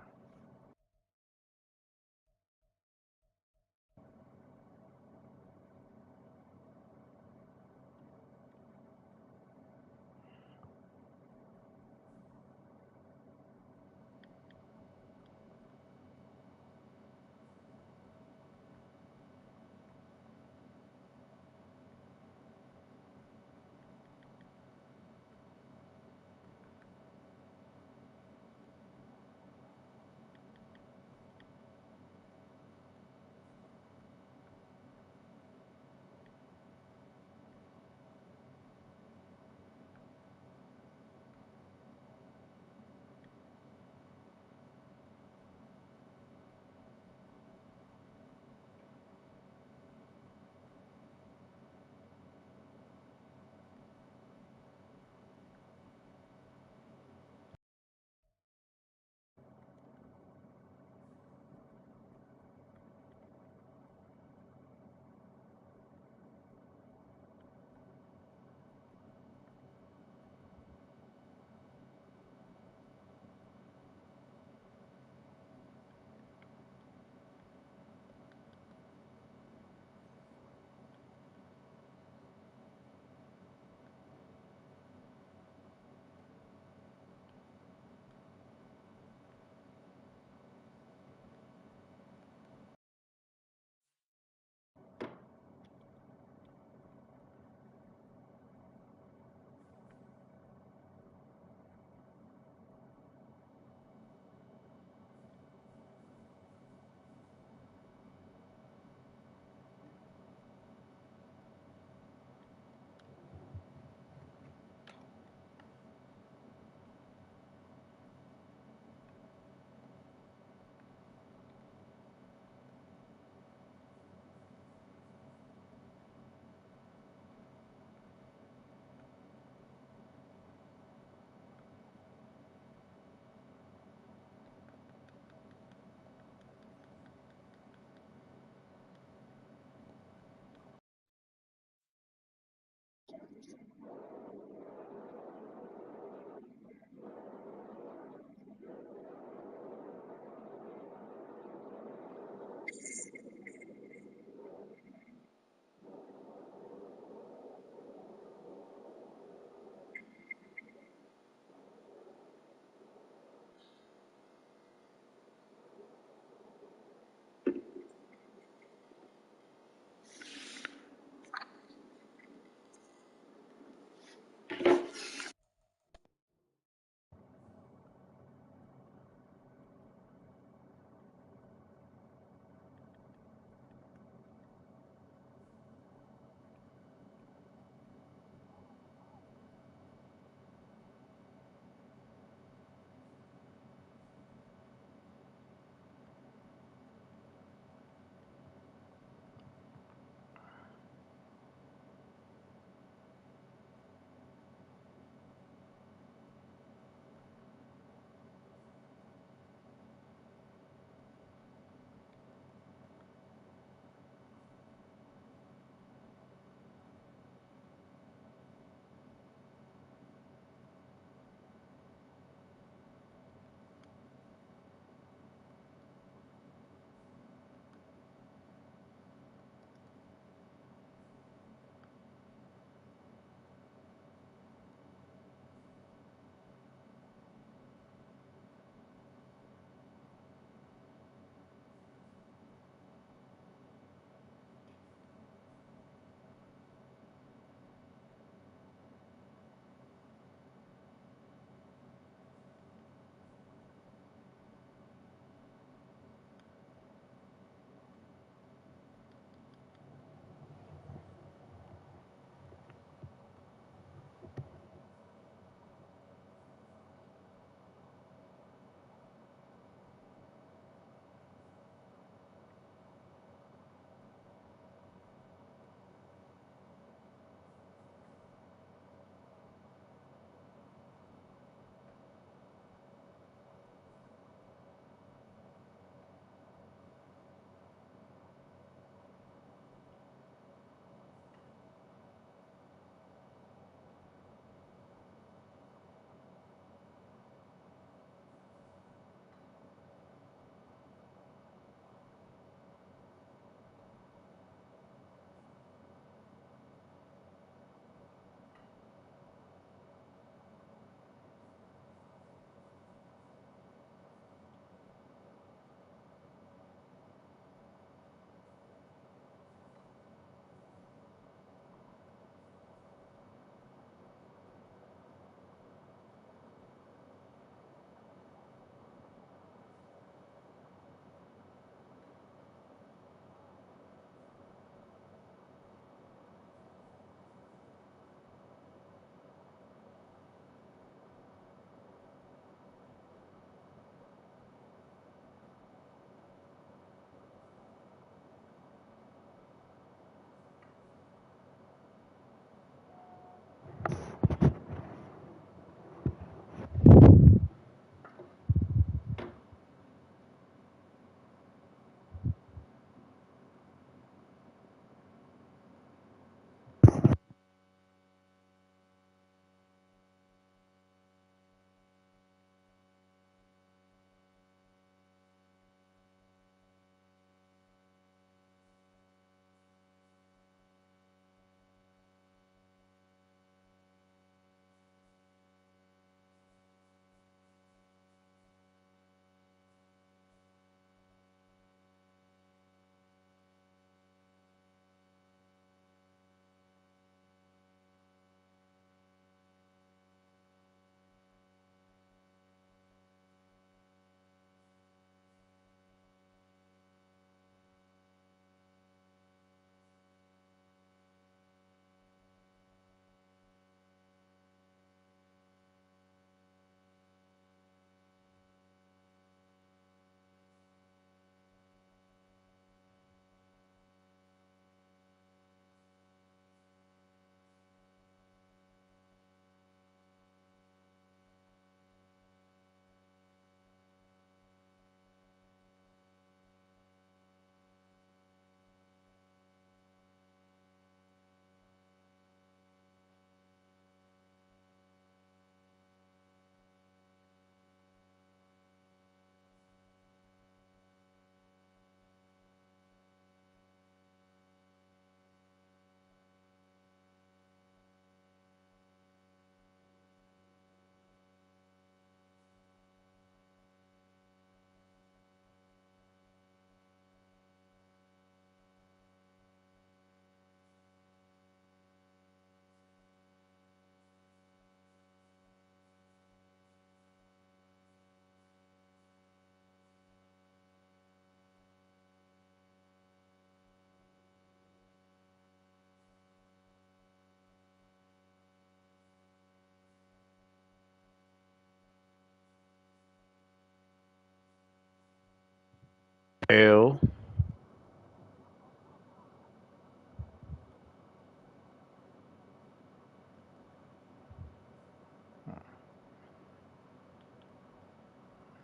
L.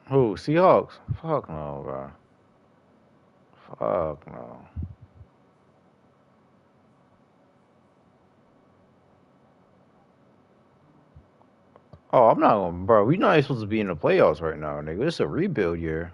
Who? Seahawks? Fuck no, bro. Fuck no. Oh, I'm not gonna, bro. We not supposed to be in the playoffs right now, nigga. It's a rebuild year.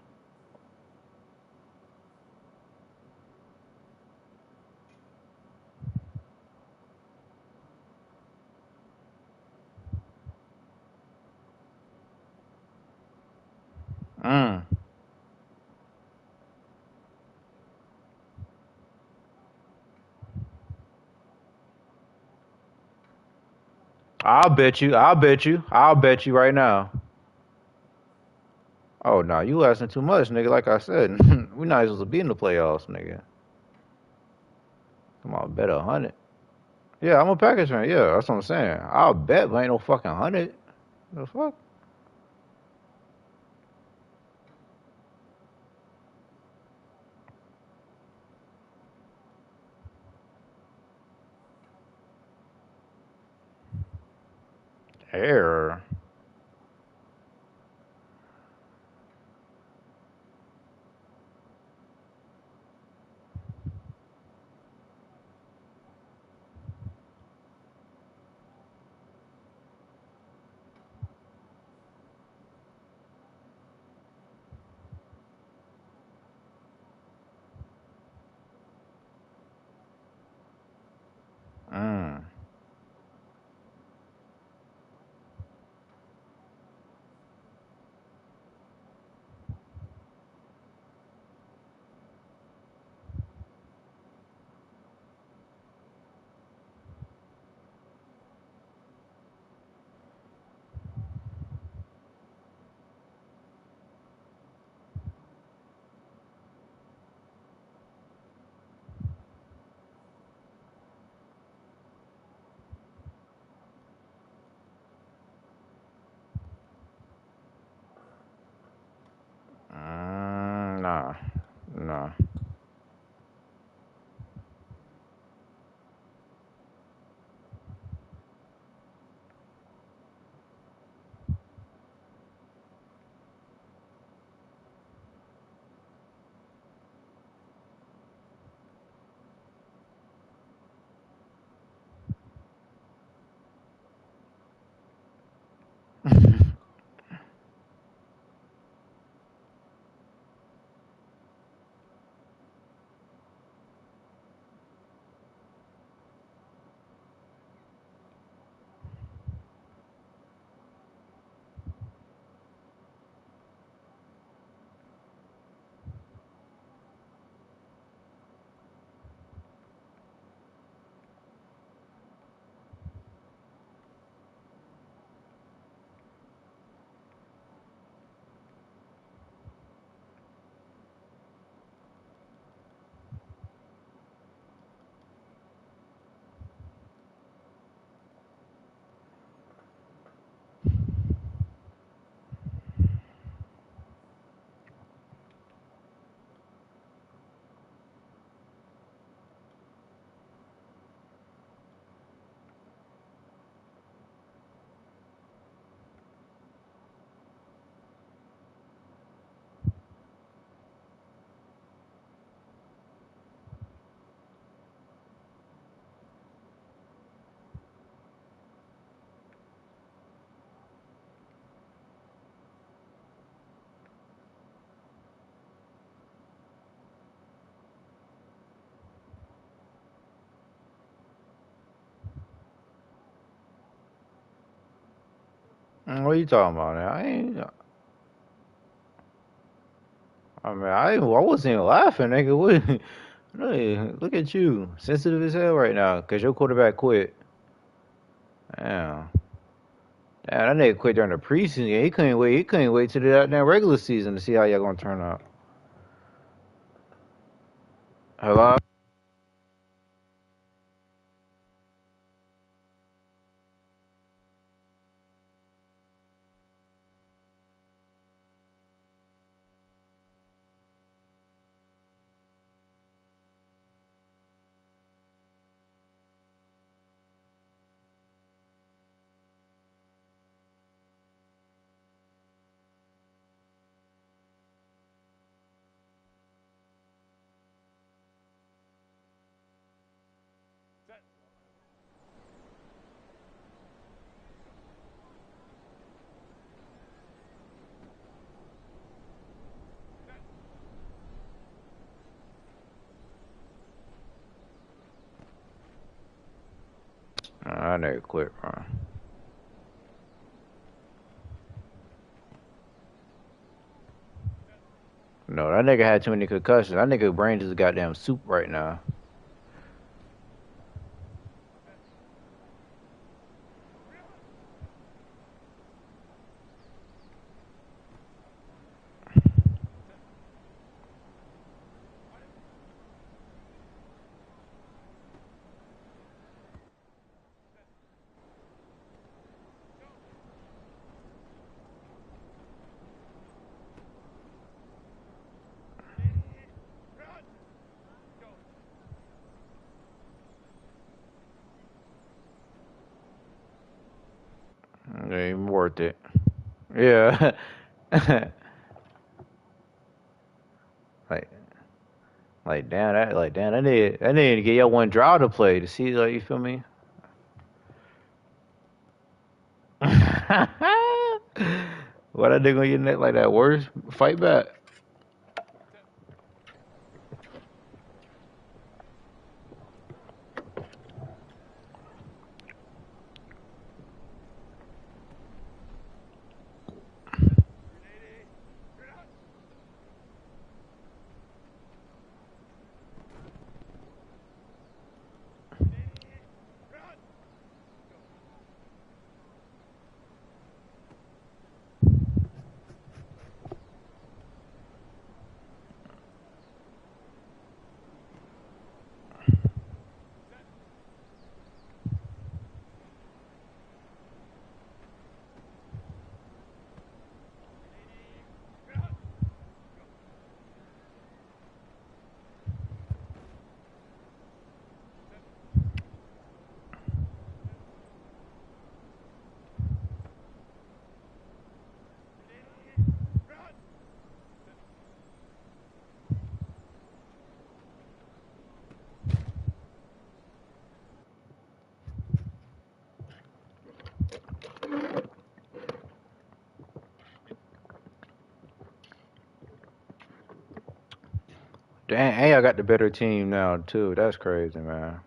Mm. I'll bet you. I'll bet you. I'll bet you right now. Oh no, you asking too much, nigga. Like I said, we not supposed to be in the playoffs, nigga. Come on, bet 100. Yeah, I'm a Packers fan. Yeah, that's what I'm saying. I'll bet, but ain't no fucking 100. The fuck? Error. Mm. Nah. Nah. What you talking about now? I ain't. I mean, I wasn't even laughing, nigga. What? Hey, look at you, sensitive as hell right now, cause your quarterback quit. Damn. Damn, that nigga quit during the preseason. He couldn't wait. He couldn't wait till the damn regular season to see how y'all gonna turn out. Hello. shit quick, bro. No, that nigga had too many concussions. That nigga brain just goddamn soup right now. It ain't even worth it. Yeah. like, damn, that need to get y'all one draw to play to see, like, you feel me? Why that nigga getting that like that worse? Fight back. Dang, and y'all got the better team now too. That's crazy, man.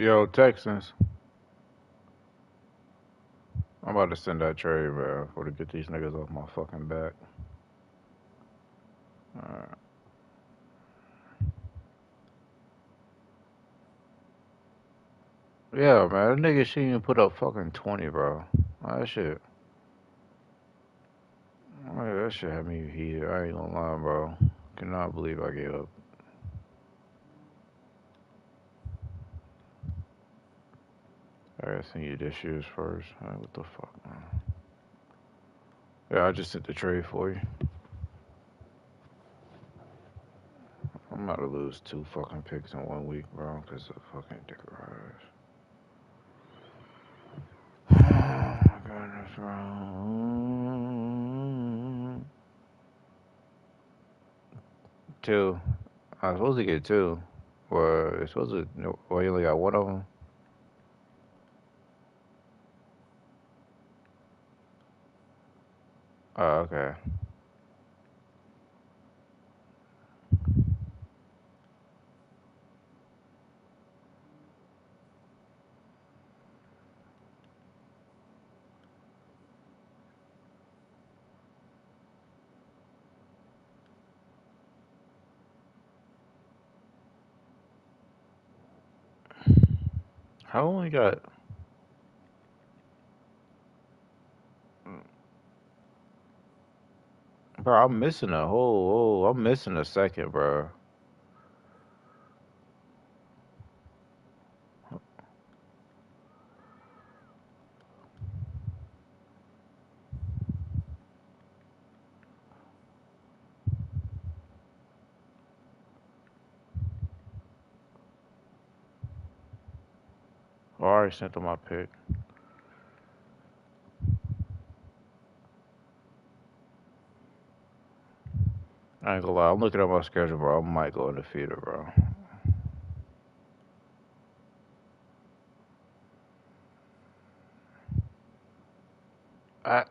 Yo, Texans. I'm about to send that trade, bro, for to get these niggas off my fucking back. Alright. Yeah, man, that nigga shouldn't even put up fucking 20, bro. That shit. That shit had me heated. I ain't gonna lie, bro. Cannot believe I gave up. I gotta send you this year's first. What the fuck, man? Yeah, I just sent the trade for you. I'm about to lose 2 fucking picks in 1 week, bro, because of fucking dick riders. Oh my goodness, bro. 2. I was supposed to get 2. Well, it's supposed to. Well, you only got 1 of them. Oh, okay. I only got. Bro, I'm missing a whole. I'm missing a second, bro. I already sent them my pick. I ain't gonna lie. I'm looking at my schedule, bro. I might go in the theater, bro. What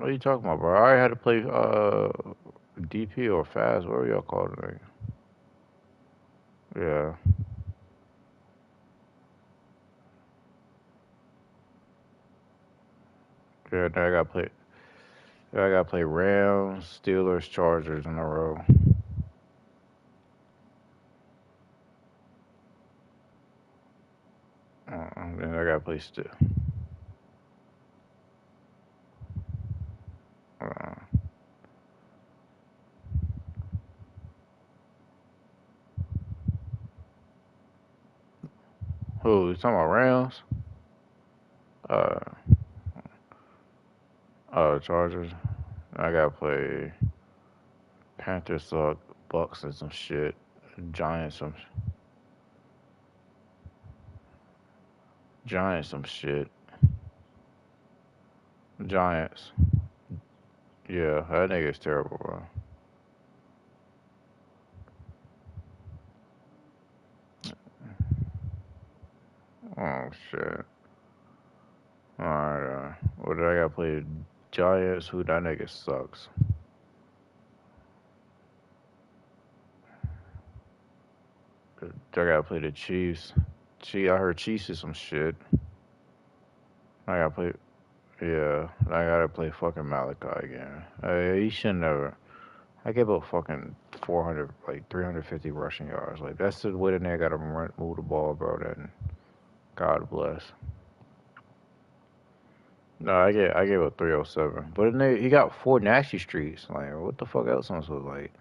are you talking about, bro? I already had to play DP or fast, whatever y'all call it. Like. Yeah. Yeah, now I gotta play Rams, Steelers, Chargers in a row. Then I gotta play uh, who? You talking about Rams? Uh, Chargers. I gotta play Panthers, suck, Bucks, and some shit. Giants, some shit. Giants. Yeah, that nigga's terrible, bro. Oh shit. Alright, what did I gotta play? Giants, who that nigga sucks. I gotta play the Chiefs. I heard Chiefs is some shit. I gotta play. Yeah, I gotta play fucking Malachi again. He should never. I gave up fucking 400, like 350 rushing yards. Like that's the way the nigga gotta move the ball, bro. Then God bless. No, I gave up 307, but then he got 4 nasty streaks. Like what the fuck else am I supposed to like?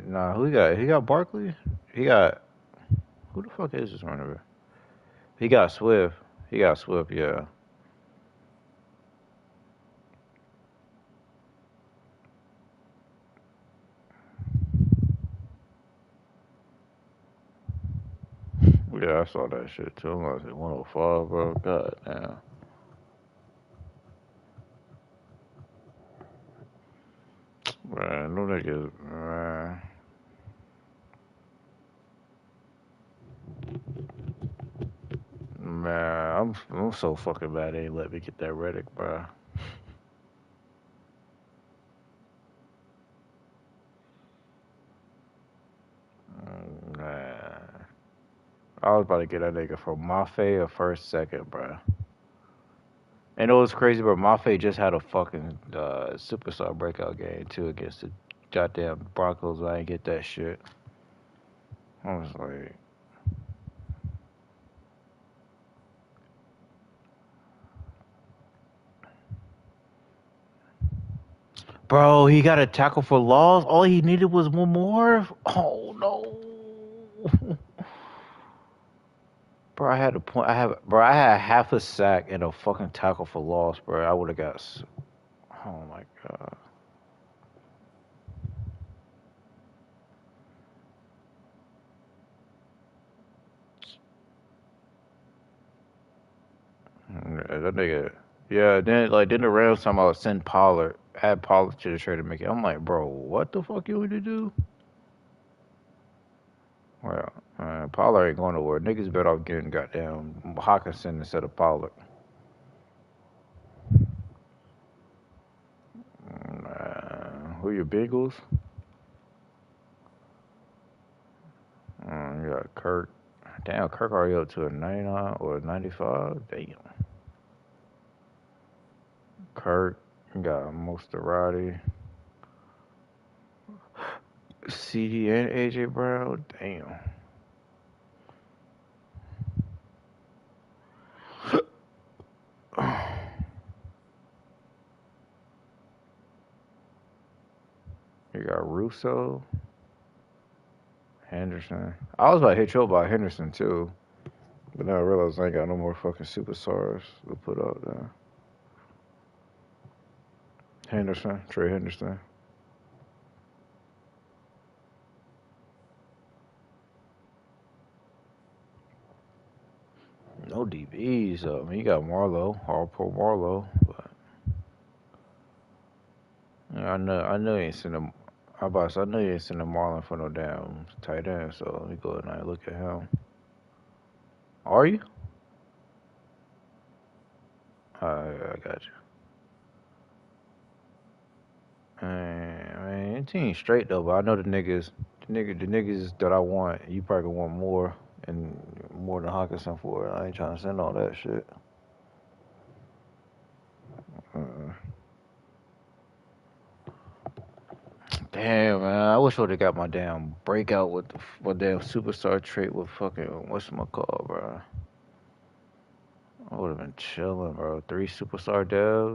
Nah, who he got? He got Barkley. He got who the fuck is this running back? He got Swift. Yeah. Yeah, I saw that shit too. I'm like 105, bro. God damn. Man, no niggas, man, I'm so fucking bad. They ain't let me get that Reddick, bro. Nah. I was about to get that nigga for Mafe or first second, bro. And it was crazy, bro. Mafe just had a fucking superstar breakout game too against the goddamn Broncos. I ain't get that shit. I was like, bro, he got a tackle for loss. All he needed was one more. Oh no. Bro, I had a point. I had half a sack and a fucking tackle for loss, bro. I would have got. Oh my god. Yeah, that nigga. Yeah, then the Rams talking about send Pollard, add Pollard to the trade to make it. I'm like, bro, what the fuck you want to do? Well, Pollard ain't going nowhere. Niggas better off getting goddamn Hawkinson instead of Pollard. Who your Bengals? You got Kirk. Damn, Kirk already up to a 99 or a 95. Damn. Kirk, you got Mosterati, CD, and AJ Brown. Damn. You got Russo, Henderson. I was about to hit you up about Henderson too, but now I realized I ain't got no more fucking superstars to put up there. Henderson, Trey Henderson. No DBs. I mean, you got Marlowe, All Pro Marlowe, but yeah, I know you ain't seen him. I know you ain't seen him Marlon for no damn tight end. So let me go ahead and look at him. Are you? I got you. I mean, it ain't straight though, but I know the niggas that I want. You probably want more and more than Hawkinson for it. I ain't trying to send all that shit. Uh, Damn, man. I wish I would have got my damn breakout with my damn superstar trait with fucking whatchamacallit, bro. I would have been chilling, bro. 3 superstar devs.